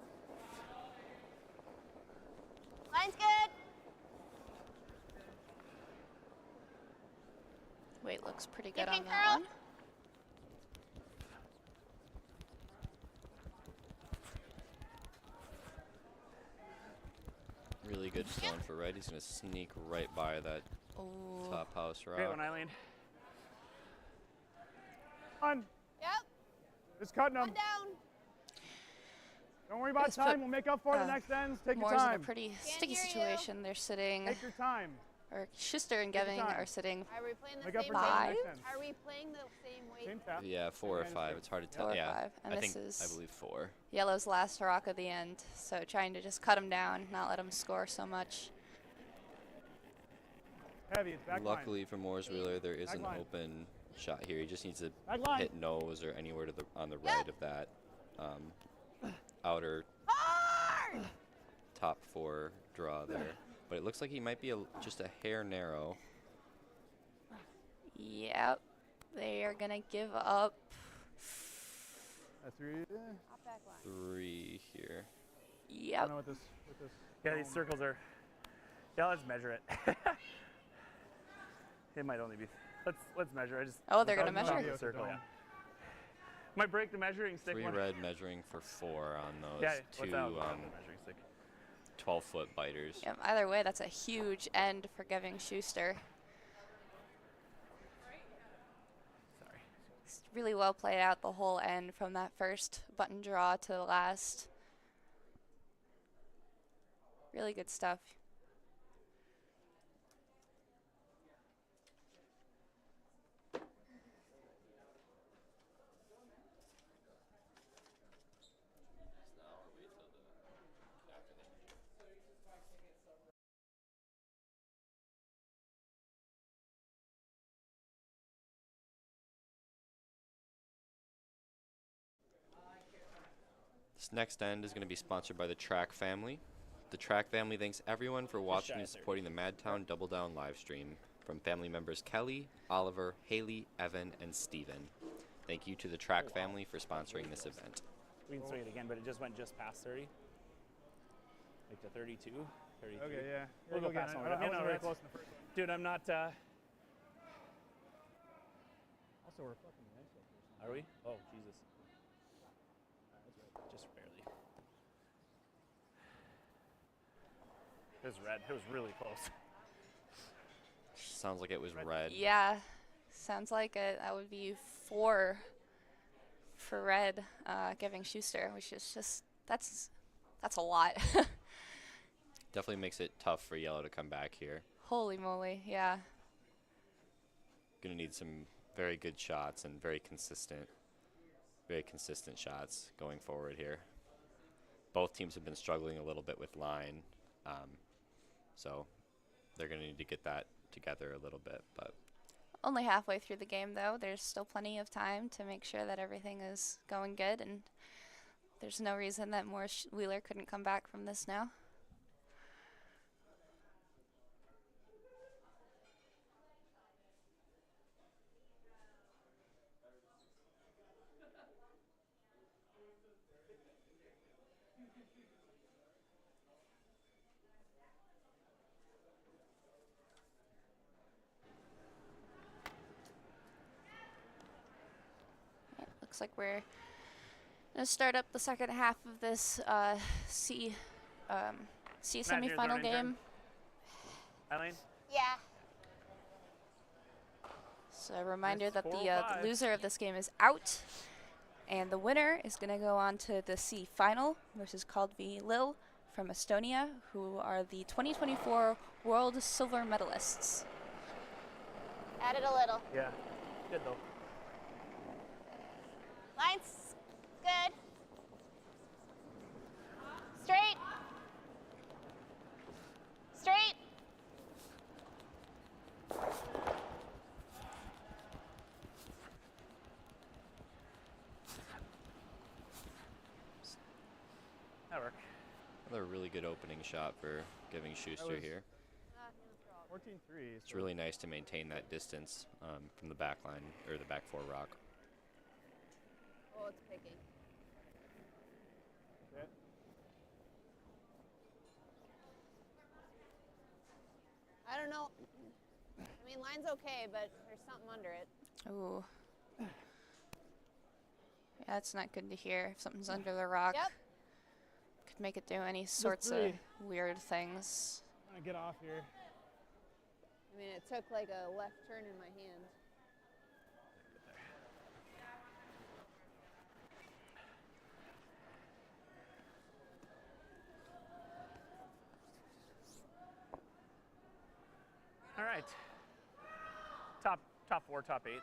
Line's good. Weight looks pretty You good on can that curl. one. Really good stone for right. He's going to sneak right by that Ooh. top house rock. Great one, Eileen. On. Yep. Just cutting them. One down. Don't worry about Just time. put, We'll make up for the next ends. Take your Moore's in a time. pretty Can't sticky hear you. situation. They're sitting, Take your time. or Schuster and Take your Geving time. are sitting Are we playing the Make up same for time Five? the next ends. Are we playing the same weight? Same tap. Yeah, 4 or 5. It's hard to tell. 4 or Yeah, 5. And I this think is I believe 4. Yellow's last rock of the end. So trying to just cut him down, not let him score so much. Heavy. It's back Luckily for Moore's Wheeler, there is Back an line. open shot here. He just needs to Back line. hit nose or anywhere to the on the right of that outer Hard. top 4 draw there. But it looks like he might be just a hair narrow. Yep. They are going to give up. A 3. Hop back line. 3 here. I Yep. don't know what this. Yeah, these circles are. Yeah, let's measure it. It might only be. Let's measure. I just. Oh, they're without gonna the top measure? of the circle, yeah. Might break the measuring stick. 3 one. red measuring for 4 on those Yeah, 2 without the measuring stick. 12-foot biters. Yep. Either way, that's a huge end for Geving Schuster. Sorry. It's really well played out the whole end from that first button draw to the last. Really good stuff. This next end is going to be sponsored by the Track Family. The Track Family thanks everyone for watching and supporting the Madtown DoubleDown live stream. From family members Kelly, Oliver, Haley, Evan, and Steven. Thank you to the Track Family for sponsoring this event. We can swing it again, but it just went just past 30. Like to 32, 33. Okay, yeah. We'll go again. past one. I Yeah, wasn't no, very that's- close in the first one. Dude, I'm not. Also, we're fucking nice up here. Are we? Oh, Jesus. Just barely. It was red. It was really close. Sounds like it was red. Yeah. Sounds like that would be 4 for red, Geving Schuster, which is just, that's a lot. Definitely makes it tough for Yellow to come back here. Holy moly, yeah. Gonna need some very good shots and very consistent shots going forward here. Both teams have been struggling a little bit with line, so they're gonna need to get that together a little bit. But Only halfway through the game, though. There's still plenty of time to make sure that everything is going good, and there's no reason that Morris Wheeler couldn't come back from this now. Looks like we're gonna start up the second half of this C semifinal game. Eileen? Yeah. So a reminder that the loser of this game is out, and the winner is going to go on to the C final versus Called v Lil from Estonia, who are the 2024 World Silver Medalists. Added a little. Yeah. Good though. Line's good. Straight. Straight. That worked. Another really good opening shot for giving Schuster here. 14-3. It's really nice to maintain that distance from the back line, or the back four rock. Oh, it's picking. Okay. I don't know. I mean, line's okay, but there's something under it. Ooh. Yeah, that's not good to hear. If something's under the rock, Yep. could make it do any sorts of weird things. I'm gonna get off here. I mean, it took like a left turn in my hand. All right. Top 4, top 8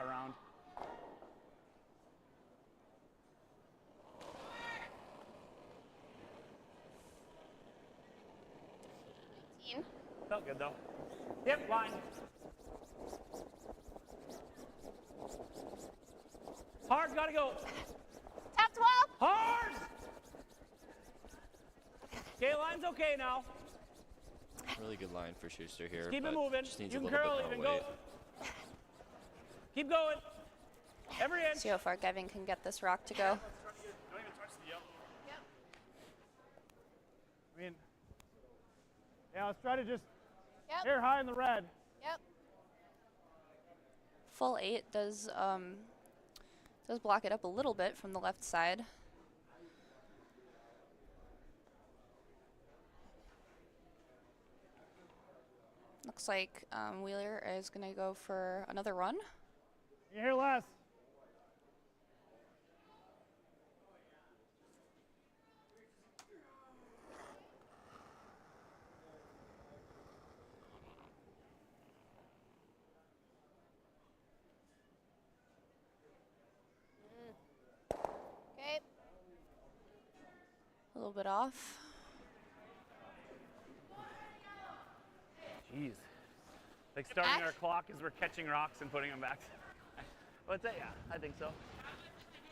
around. Felt good though. Yep, line. Hard, gotta go. Top 12. Hard! Okay, line's okay now. Really good line for Schuster here. Just keep it but moving. Just needs You a can little curl, bit even more weight. go. Keep going. Every inch. See how far Gavin can get this rock to go. Don't even touch the yellow. Yep. I mean, yeah, let's try to just Yep. air high in the red. Yep. Full 8 does block it up a little bit from the left side. Looks like Wheeler is going to go for another run. You hear less. Okay. A little bit off. Jeez. Like starting our clock as we're catching rocks and putting them back. What's that? Yeah, I think so.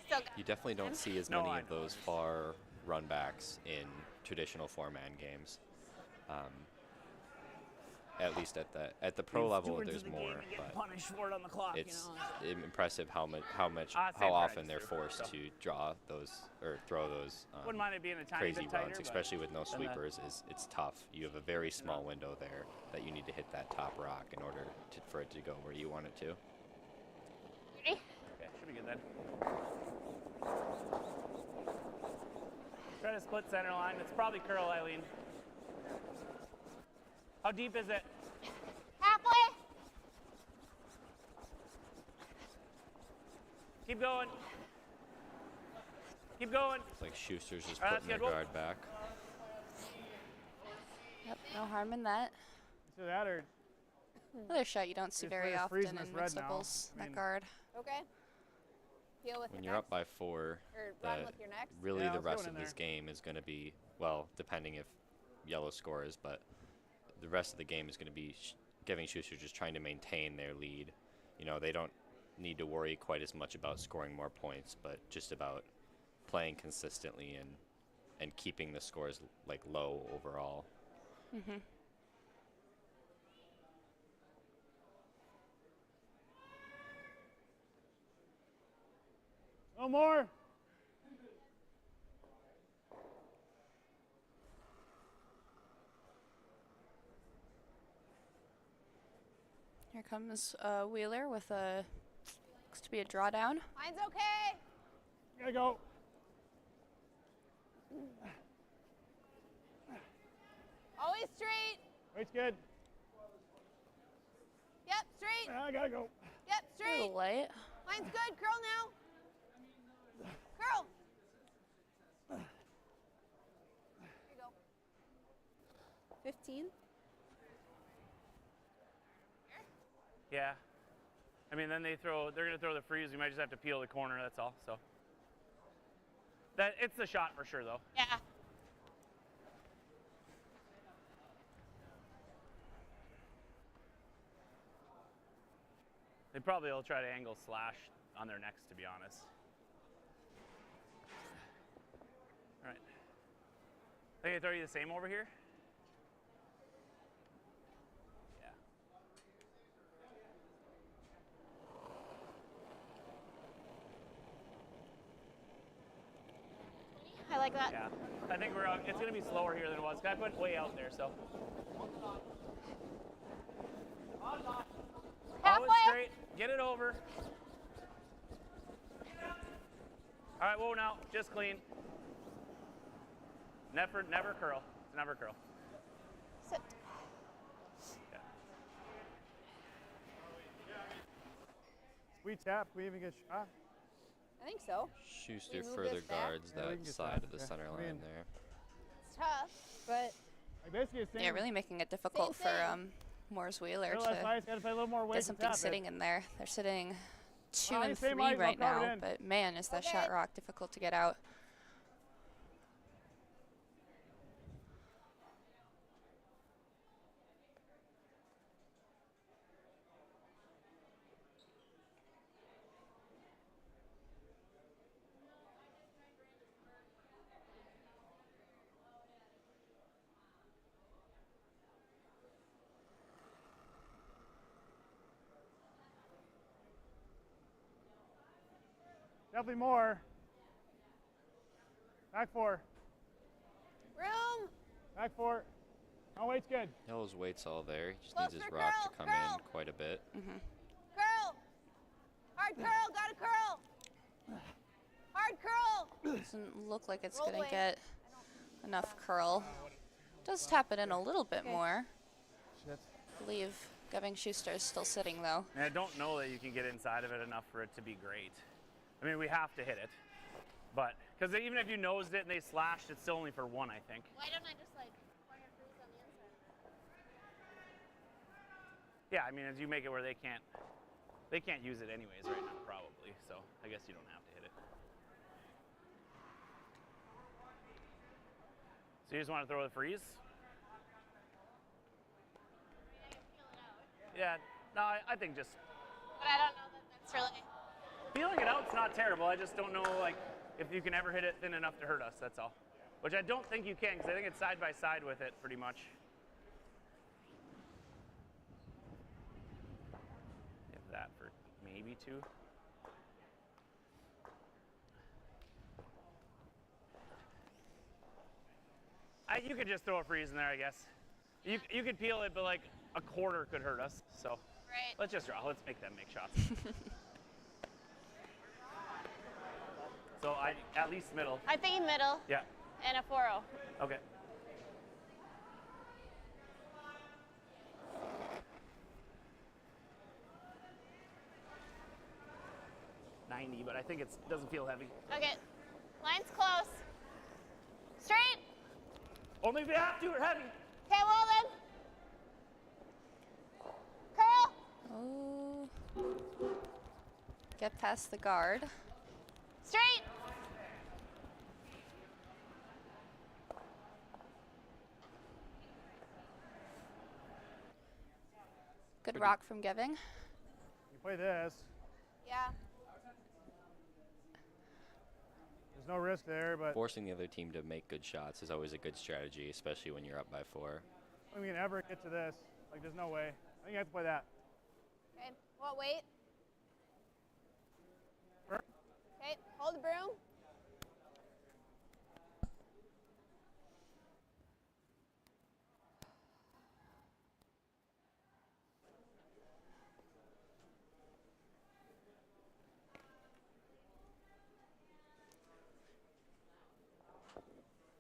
Still good. You definitely don't see as No, many I of those far runbacks in traditional four-man games. At least at the pro level, there's more, but punished for it on the clock. it's impressive how same often they're practice, forced so. to draw those or throw those Wouldn't mind it being a tiny crazy bit tighter, runs, but especially with no then sweepers. It's tough. You have a very small window there that you need to hit that top rock in order for it to go where you want it to. Ready? Okay, should be good then. Try to split center line. It's probably curl, Eileen. How deep is it? Halfway. Keep going. Keep going. It's like Schuster's just All right, putting their that's good. guard back. Yep, no harm in that. Either that or Another shot you don't see Just very let us often freeze in in this mixed red now. doubles, I that mean- guard. Okay. Deal with When your you're up next. by 4, Or run the with your next. really Yeah, the let's go rest in of this there. game is going to be, well, depending if yellow scores, but the rest of the game is going to be giving Schuster just trying to maintain their lead. You know, they don't need to worry quite as much about scoring more points, but just about playing consistently and keeping the scores like low overall. Mm-hmm. no more. Here comes Wheeler with a, looks to be a drawdown. Line's okay. Gotta go. Always straight. Weight's good. Yep, straight. I gotta go. Yep, A straight. little light. Line's good. Curl now. Curl. There you go. 15. Yeah. I mean, then they're gonna throw the freeze. We might just have to peel the corner. That's all. So it's the shot for sure, though. Yeah. They probably will try to angle slash on their necks, to be honest. All right. Think they throw you the same over here? Yeah. I like that. Yeah. I think it's going to be slower here than it was. 'Cause I put way out there, so. Halfway. Always straight. Get it over. All right, whoa now. Just clean. Never curl. It's never curl. Sit. Yeah. We tap. We even get shot. I think so. Schuster move further this back? guards Yeah, we that can get side that. of the Yeah, center I line mean- there. It's tough, but Like basically it's Yeah, really making it difficult Same for thing. Moore's Wheeler Realize to ice, gotta play a little more weight get to something tap sitting it. in there. They're sitting 2 Well, and same 3 ice, I'll right cover it now, in. but man, is that Okay. shot rock difficult to get out. Definitely more. Back 4. room. Back 4. No, weight's good. Hill's weight's all there. He just Closer, needs his rock to curl, come curl. in quite a bit. Curl. Hard curl. Gotta curl. Hard curl. Doesn't look like it's Roll going away. to get enough curl. Does tap it in a little bit more. Shit. I believe Gavin Schuster is still sitting though. And I don't know that you can get inside of it enough for it to be great. I mean, we have to hit it. But, because even if you nosed it and they slashed, it's still only for 1, I think. Why don't I just like corner freeze on the inside? Yeah, I mean, as you make it where they can't use it anyways right now, probably. So I guess you don't have to hit it. So you just want to throw the freeze? Yeah, no, I think just But I don't know that that's really. feeling it out's not terrible. I just don't know, like, if you can ever hit it thin enough to hurt us, that's all. Which I don't think you can, because I think it's side by side with it, pretty much. If that for maybe 2. You could just throw a freeze in there, I guess. You could peel it, but like a quarter could hurt us, so. Right. Let's just draw. Let's make them make shots. So at least middle. I'm thinking middle Yeah. and a 4-0. Okay. $90, but I think it doesn't feel heavy. Okay. Line's close. Straight. Only if you have to or heavy. Okay, well then. Curl. Oh. Get past the guard. Straight. Good rock from Geving. You play this. Yeah. There's no risk there, but Forcing the other team to make good shots is always a good strategy, especially when you're up by 4. I don't think we can ever get to this. Like, there's no way. I think you have to play that. Okay. What weight? Burn. Okay. Hold the broom.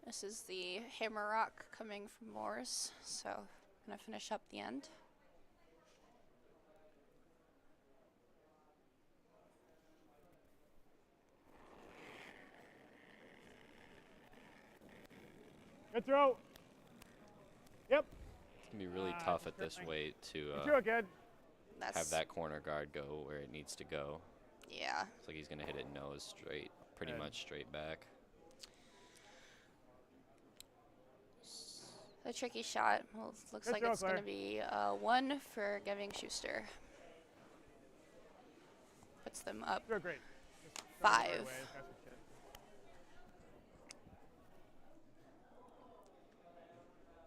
This is the hammer rock coming from Moore's, so I'm gonna finish up the end. Good throw. Yep. It's gonna be really tough at this weight to have that corner guard go where it needs to go. Yeah. It's like he's gonna hit it nose straight, pretty much straight back. A tricky shot. Well, looks like it's going to be 1 for Geving Schuster. Puts them up 5.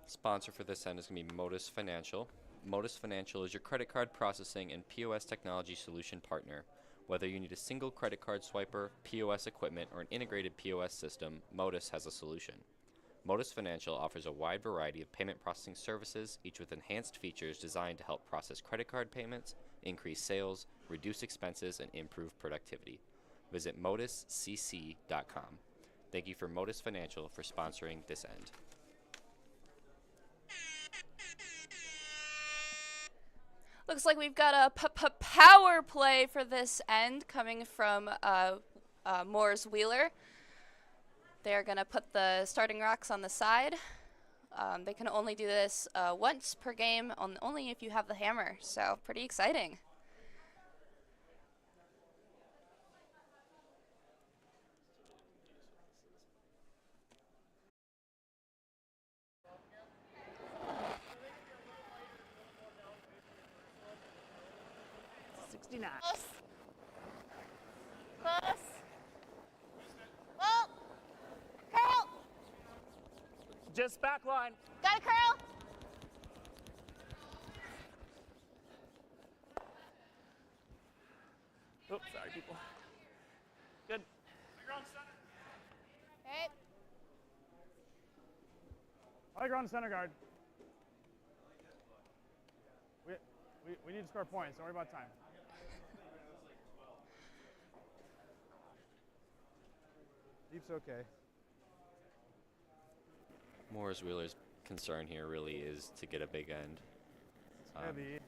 Sponsor for this end is going to be Modus Financial. Modus Financial is your credit card processing and POS technology solution partner. Whether you need a single credit card swiper, POS equipment, or an integrated POS system, Modus has a solution. Modus Financial offers a wide variety of payment processing services, each with enhanced features designed to help process credit card payments, increase sales, reduce expenses, and improve productivity. Visit moduscc.com. Thank you for Modus Financial for sponsoring this end. Looks like we've got a power play for this end coming from Moore's Wheeler. They're going to put the starting rocks on the side. They can only do this once per game, only if you have the hammer, so pretty exciting. Close. Close. Well, curl. Just back line. Got a curl. Oops, sorry, people. Good. Okay. I like her on the center guard. We need to score points. Don't worry about time. Deep's okay. Moore's Wheeler's concern here really is to get a big end.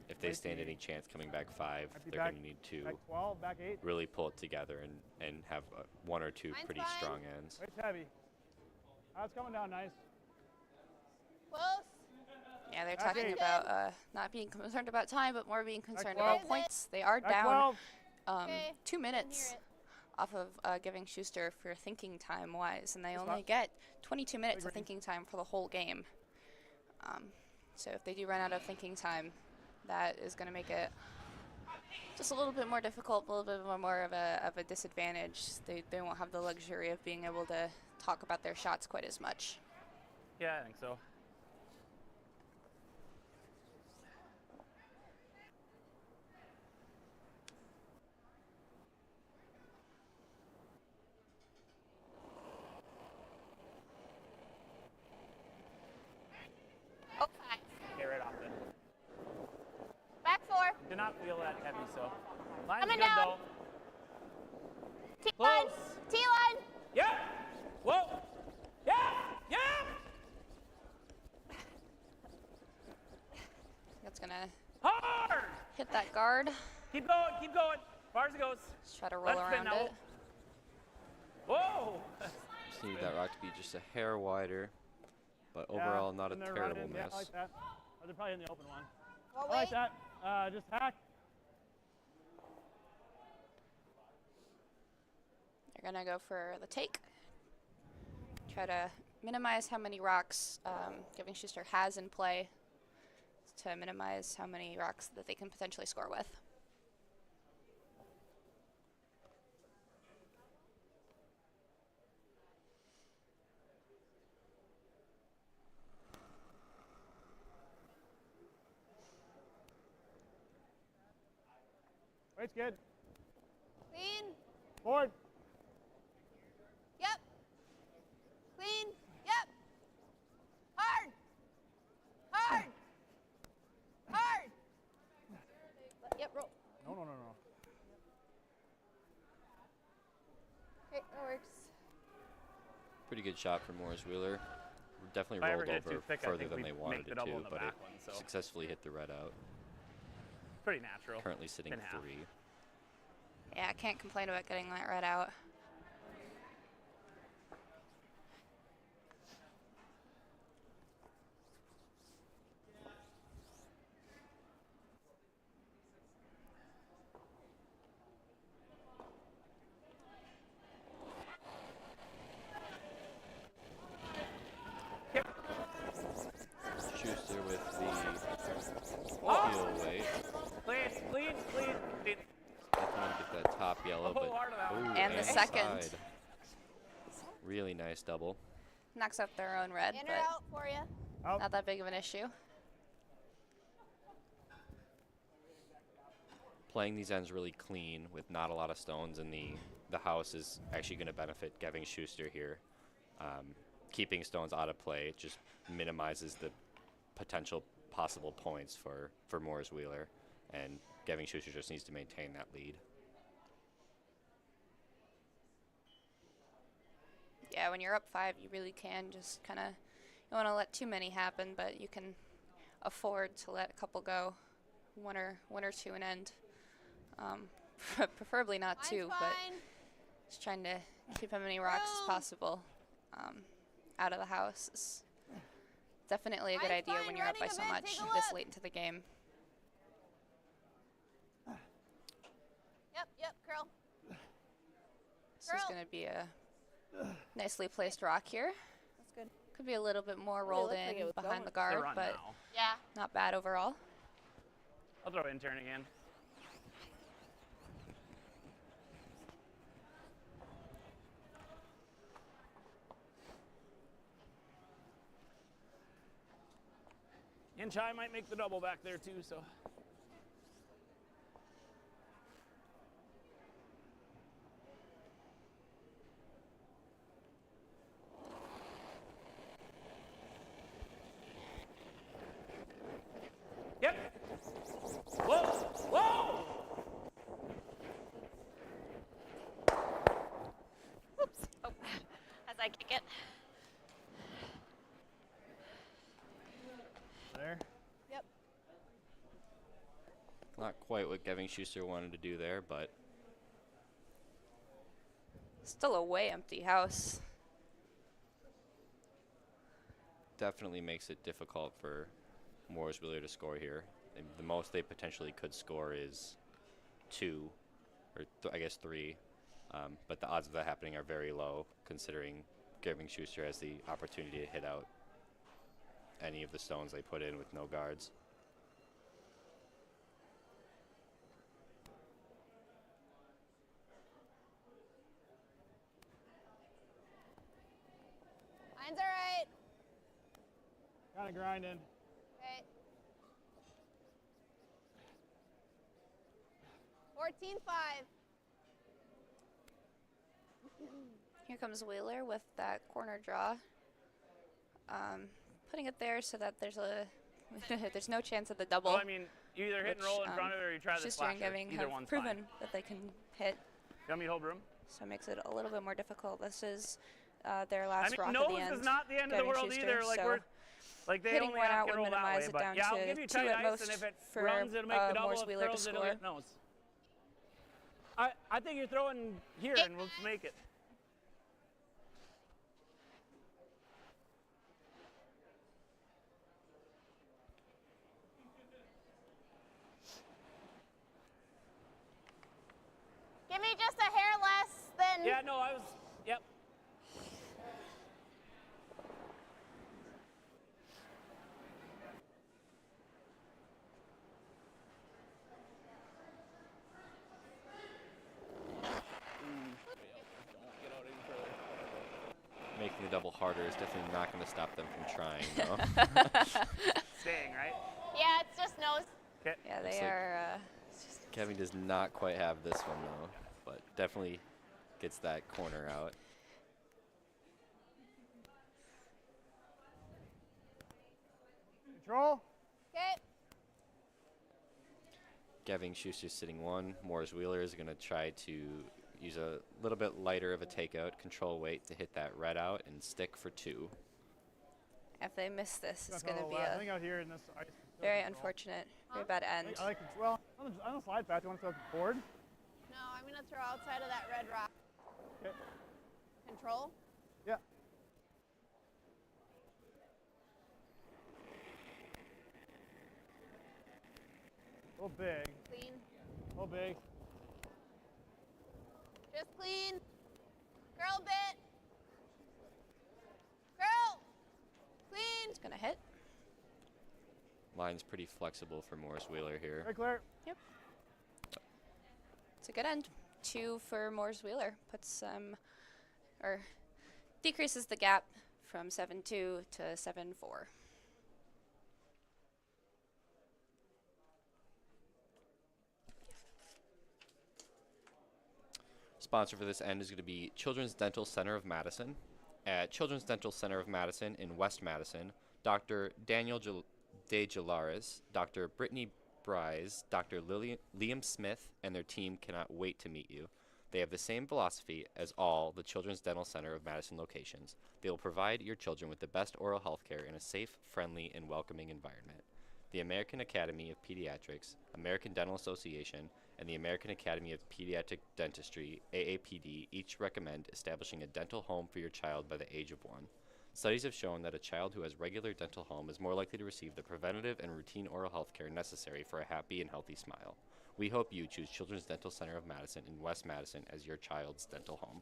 If they stand any chance coming back 5, they're going to need to back 12, back 8. really pull it together and have 1 or 2 Mine's pretty fine. strong ends. Weight's heavy. It's coming down nice. Close. Yeah, they're talking about not being concerned about time, but more being concerned Back 12. about points. They are Back down 12. 2 minutes off of Geving Schuster for thinking time-wise, and they only get 22 minutes of thinking time for the whole game. So if they do run out of thinking time, that is going to make it just a little bit more difficult, a little bit more of a disadvantage. They won't have the luxury of being able to talk about their shots quite as much. Yeah, I think so. Okay, right off then. Back 4. Do not feel that heavy, so. Line's Coming good down. though. T-line. Close. T-line. Yeah. Whoa. Yeah. Yeah. That's going to Hard. hit that guard. Keep going. Keep going. Far as it goes. Just try to roll Let's around spin now. it. Whoa. Just need that rock to be just a hair wider, but overall not a terrible Yeah, miss. I like that. They're probably in the open one. Well, I like wait. that. Just hack. They're going to go for the take. Try to minimize how many rocks Geving Schuster has in play to minimize how many rocks that they can potentially score with. Weight's good. Clean. Forward. Yep. Clean. Yep. Hard. Hard. Hard. Yep, roll. No. Okay, that works. Pretty good shot from Morris Wheeler. Definitely rolled over further than they wanted it to, but it successfully hit the red out. Pretty natural. Currently sitting 3. Yeah, I can't complain about getting that red out. Schuster with the heel weight. Clean. Definitely get that top yellow, but and the second. Side. Really nice double. Knocks up their own red, In or but out for you. not that big of an issue. Playing these ends really clean with not a lot of stones in the house is actually going to benefit Gavin Schuster here. Keeping stones out of play just minimizes the potential possible points for Morris Wheeler, and Gavin Schuster just needs to maintain that lead. Yeah, when you're up 5, you really can just kind of, you don't want to let too many happen, but you can afford to let a couple go, one or two and end. Preferably not 2, but just trying to keep as many rocks as possible out of the house is definitely a good idea when you're up by so much this late into the game. Yep, curl. This is going to be a nicely placed rock here. That's good. Could be a little bit more rolled in behind the guard, but yeah, not bad overall. I'll throw intern again. And Chai might make the double back there too, so. Yep. Whoa! Oops. Oh, as I kick it. There. Yep. Not quite what Gavin Schuster wanted to do there, but Still a way empty house. definitely makes it difficult for Morris Wheeler to score here. And the most they potentially could score is 2, or I guess 3. But the odds of that happening are very low, considering Gavin Schuster has the opportunity to hit out any of the stones they put in with no guards. Mine's all right. Kind of grinding. Okay. 14-5. Here comes Wheeler with that corner draw. Putting it there so that there's a there's no chance of the double. Well, I mean, you either hit and roll in front of it or you try the Schuster and slasher. Gavin Either have one's proven fine. that they can hit, You want me to hold room? so it makes it a little bit more difficult. This is their last rock nose at the end. is not the end of the Gavin world Schuster, either. Like so we're like they hitting only one have out to would roll that minimize way, it but down yeah, I'll to give you 2 tight at ice, most and if it for runs, it'll make the double. Morris If it Wheeler to throws, it'll score. get nose. I think you're throwing here, and we'll just make it. Give me just a hair less than. Yeah, no, I was. Yep. Making the double harder is definitely not going to stop them from trying, though. Staying, right? Yeah, it's just nose. Okay. Yeah, they like are. Kevin does not quite have this one, though, but definitely gets that corner out. Control. Okay. Gavin Schuster's sitting 1. Morris Wheeler is going to try to use a little bit lighter of a takeout, control weight to hit that red out and stick for 2. If they miss this, it's going to be I think out here in this ice, very unfortunate, very bad end. I like well, on the slide path, you want to throw at the board? No, I'm going to throw outside of that red rock. Okay. Control? Yeah. A little big. Clean. A little big. Just clean. Curl a bit. Curl. Clean. It's going to hit. Line's pretty flexible for Morris Wheeler here. Right, Claire? Yep. It's a good end. 2 for Morris Wheeler. Puts or decreases the gap from 7-2 to 7-4. Sponsor for this end is going to be Children's Dental Center of Madison. At Children's Dental Center of Madison in West Madison, Dr. Daniel DeGelaris, Dr. Brittany Bryce, Dr. Liam Smith, and their team cannot wait to meet you. They have the same philosophy as all the Children's Dental Center of Madison locations. They will provide your children with the best oral health care in a safe, friendly, and welcoming environment. The American Academy of Pediatrics, American Dental Association, and the American Academy of Pediatric Dentistry, AAPD, each recommend establishing a dental home for your child by the age of 1. Studies have shown that a child who has regular dental home is more likely to receive the preventative and routine oral health care necessary for a happy and healthy smile. We hope you choose Children's Dental Center of Madison in West Madison as your child's dental home.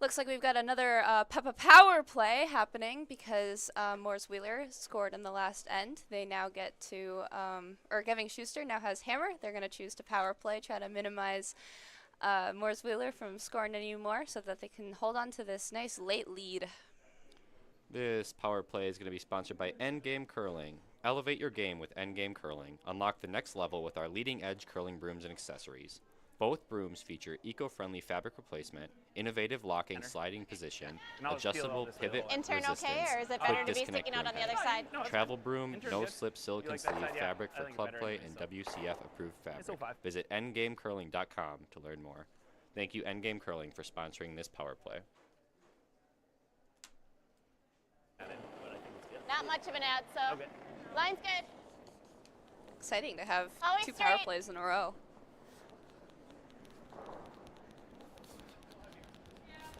Looks like we've got another Peppa Power play happening because Morris Wheeler scored in the last end. They now get to, or Geving Schuster now has hammer. They're going to choose to power play, try to minimize Morris Wheeler from scoring any more so that they can hold on to this nice late lead. This power play is going to be sponsored by Endgame Curling. Elevate your game with Endgame Curling. Unlock the next level with our leading-edge curling brooms and accessories. Both brooms feature eco-friendly fabric replacement, innovative locking sliding position, adjustable pivot Intern resistance, okay, or is it better to be sticking out on the other side? travel broom, no-slip silicone sleeve fabric for club play, and WCF-approved fabric. Visit endgamecurling.com to learn more. Thank you, Endgame Curling, for sponsoring this power play. Not much of an ad, so line's good. Exciting to have Always 2 power straight. plays in a row.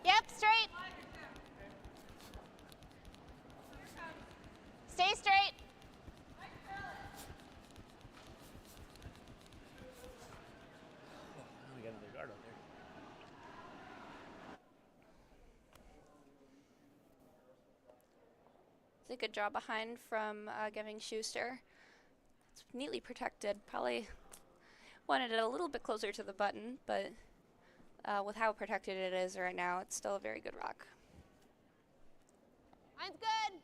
Yep, straight. Stay straight. We got another guard out there. It's a good draw behind from Geving Schuster. It's neatly protected. Probably wanted it a little bit closer to the button, but with how protected it is right now, it's still a very good rock. Line's good.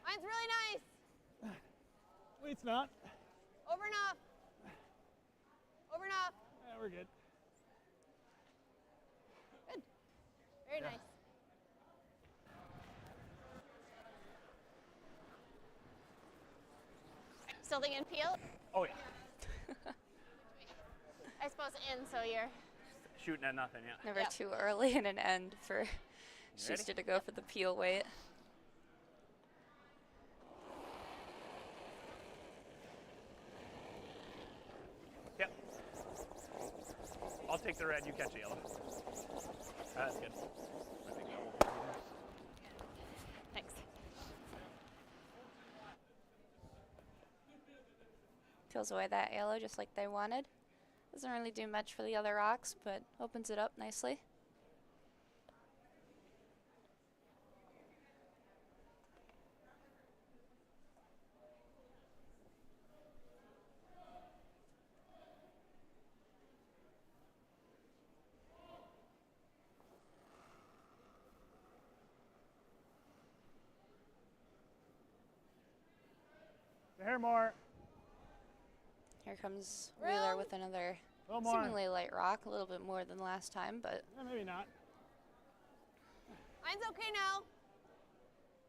Line's really nice. Weight's not. Over and off. Over and off. Yeah, we're good. Good. Very nice. Still thinking peel? Oh, yeah. I suppose in, so you're... Shooting at nothing, yeah. Never too early in an end for Schuster to go for the peel weight. Yep. I'll take the red, you catch the yellow. That's good. Thanks. Peels away that yellow just like they wanted. Doesn't really do much for the other rocks, but opens it up nicely. Here more. Here comes Wheeler with another seemingly light rock, a little bit more than last time, but maybe not. Line's okay now.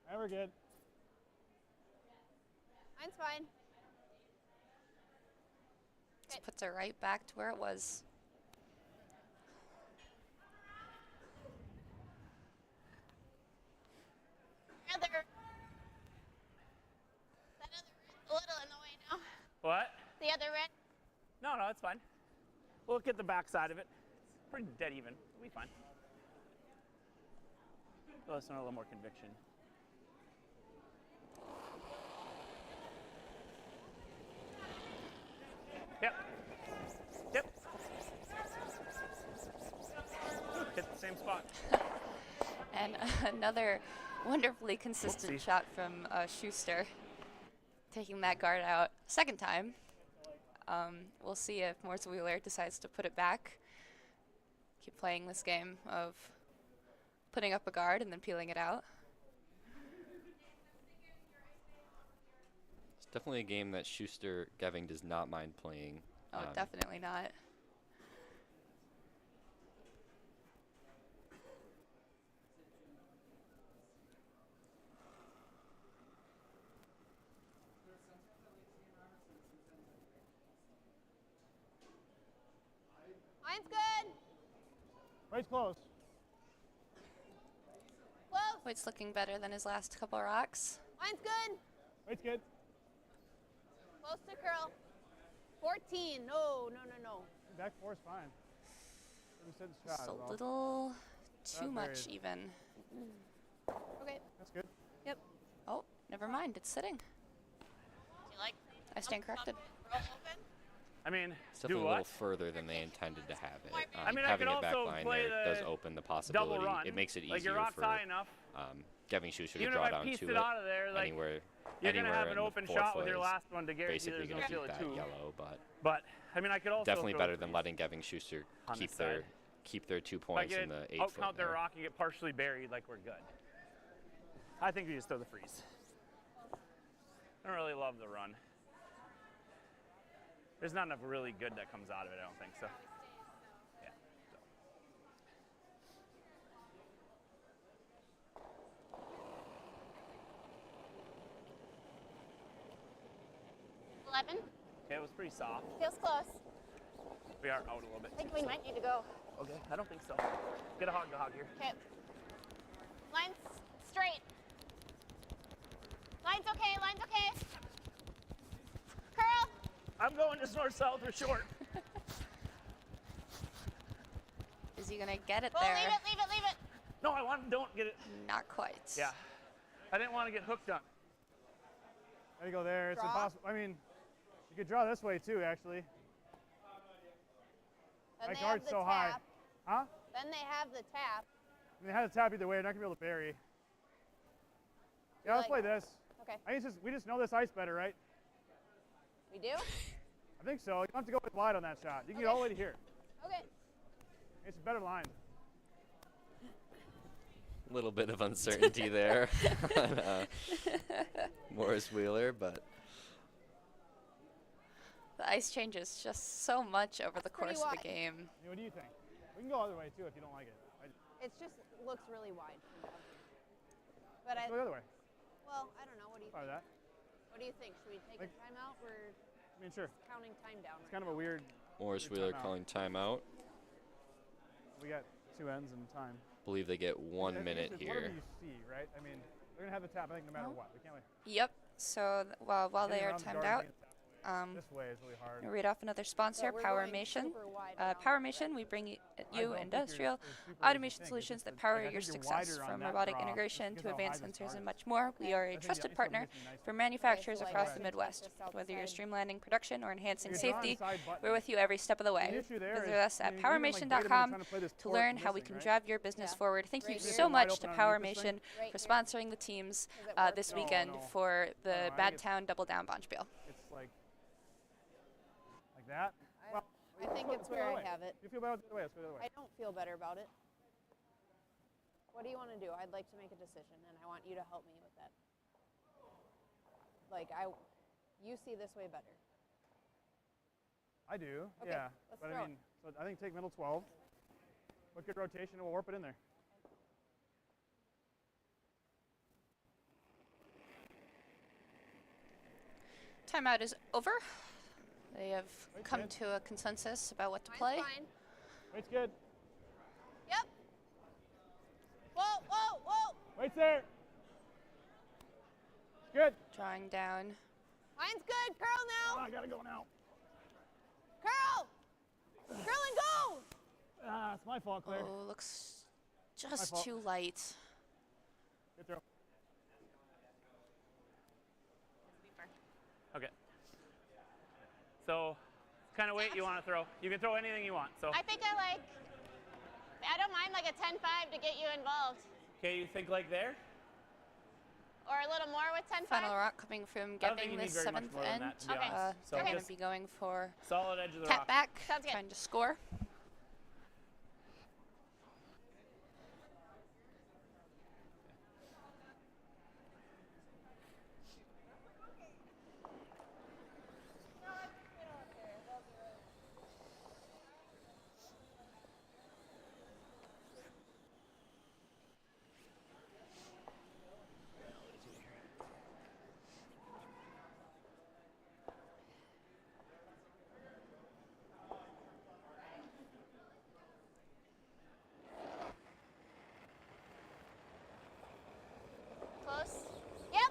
All right, we're good. Mine's fine. Just puts it right back to where it was. That other red's a little in the way now. What? The other red. No, it's fine. We'll look at the back side of it. It's pretty dead even. It'll be fine. Oh, this one a little more conviction. Yep. Hit the same spot. And another wonderfully consistent shot from Schuster, taking that guard out second time. We'll see if Morris Wheeler decides to put it back. Keep playing this game of putting up a guard and then peeling it out. It's definitely a game that Schuster Geving does not mind playing. Oh, definitely not. Mine's good. Right close. Close. White's looking better than his last couple of rocks. Mine's good. Right's good. Close to curl. 14. No. Back four is fine. Just a little too much even. Okay. That's good. Yep. Oh, never mind. It's sitting. Do you like? I stand corrected. Roll open. I mean, It's do definitely a what? little further than they intended to have it. I mean, I having could it back also line play there does the open the double possibility. run. It makes it Like your easier rock's for high enough. Geving Schuster to Even if draw I down pieced to it out of there, like anywhere you're gonna anywhere have in an the open fourth shot with foot your is last one to guarantee basically there's no going to field be of bad two. yellow, But I mean, I could also definitely throw better it than letting Geving Schuster on keep this their side. 2 If I points get in the 8 out foot. count their there. rock and get partially buried, like we're good. I think we just throw the freeze. I don't really love the run. There's not enough really good that comes out of it, I don't think so. Yeah. 11. Okay, it was pretty soft. Feels close. We are out a little bit. I think we might need to go. Okay, I don't think so. Get a hog here. Okay. Line's straight. Line's okay. Curl. I'm going just north-south or short. Is he gonna get it Oh, there? leave it. No, don't get it. Not quite. Yeah. I didn't want to get hooked on. There you go there. It's Draw. impossible. I mean, you could draw this way too, actually. Then That they guard's have the so tap. high. Huh? Then they have the tap. I mean, they had to tap either way. They're not gonna be able to bury. Yeah, let's play this. Okay. I think we just know this ice better, right? We do? I think so. You don't have to go with wide on that shot. You can get all the way to here. Okay. It's a better line. A little bit of uncertainty there on Morris Wheeler, but The ice changes just so much over the pretty course of the wide. game. What do you think? We can go other way too if you don't like it. It just looks really wide. But Let's go the other way. well, I don't know. What do you Try think? that. What do you think? Should we take a timeout? We're I mean, sure. counting time down It's right kind of a weird. Morris Good Wheeler timeout. calling timeout. We got 2 ends and time. Believe they get I 1 think minute it's here. Whatever you see, right? I mean, they're gonna have the tap. I think no matter what. We can't wait. Yep. So while they Getting are around the timed guard out, and getting the tap away. This way is really hard. I'll read off another sponsor, But we're Power going Mation. super wide around Power the Mation, we bring I you don't think you're industrial as super as you automation think. solutions It's that just power like, I your think you're success. wider on From that robotic draw integration because to how advanced high this sensors bar and is. much more, we are a I think trusted this one partner makes me nice. for manufacturers Okay, so across like the this, Midwest. just outside. Whether you're streamlining production or enhancing You're drawing safety, side buttons. we're with you every step of the The way. issue there Visit is, us I at mean, even like Gatorman powermation.com trying to play this to torque learn how we missing, can right? drive your business Yeah. forward. Thank you Right here. so Wide much to open Power underneath this thing. Mation Right for here. sponsoring the teams Does it work? this No, weekend no. for the No, I think Madtown DoubleDown Bonspiel. It's like that. Well, I think let's it's go the where other I way. have it. You feel better the other way. Let's go the other way. I don't feel better about it. What do you want to do? I'd like to make a decision, and I want you to help me with that. Like, you see this way better. I do. Okay, Yeah. let's But throw I it. mean, so I think take middle 12. Look at rotation and we'll warp it in there. Timeout is over. They have come to a consensus about what to play. Fine. Wait's good. Yep. Whoa, whoa, whoa. Wait's there. Good. Drawing down. Mine's good. Curl now. Oh, I gotta go now. Curl. Curl and go. Ah, it's my fault, Claire. Oh, looks just fault. too light. Good throw. Okay. So, kind of weight you want to throw. You can throw anything you want. So. I think I don't mind like a 10-5 to get you involved. Okay, you think like there? Or a little more with 10-5? Final rock coming from I don't think getting you the need very much 7th more than end. that, to be Okay. honest. So They're going to just be going for solid edge of the tap rock. back, Sounds good. trying to score. Close. Yep.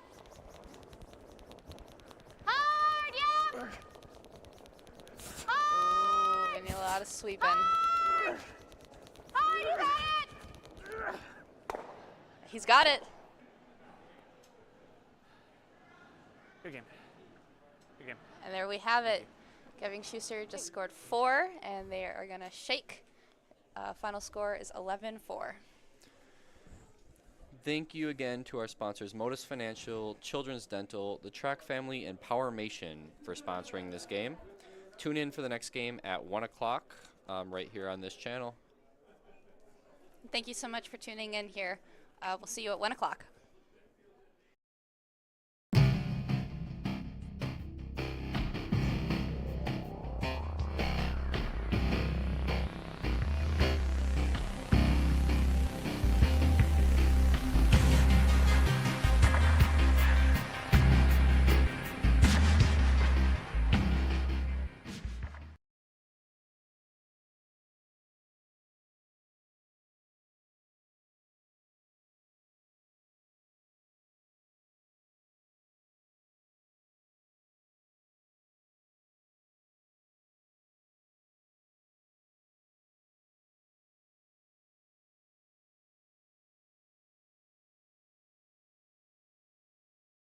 Hard, yep. Ooh, we need a lot of sweeping. Hard, you got it. He's got it. Good game. Good game. And there we have it. Gavin Schuster just scored 4, and they are going to shake. Final score is 11-4. Thank you again to our sponsors, Modus Financial, Children's Dental, the Track Family, and Powermation for sponsoring this game. Tune in for the next game at 1 o'clock right here on this channel. Thank you so much for tuning in here. We'll see you at 1 o'clock.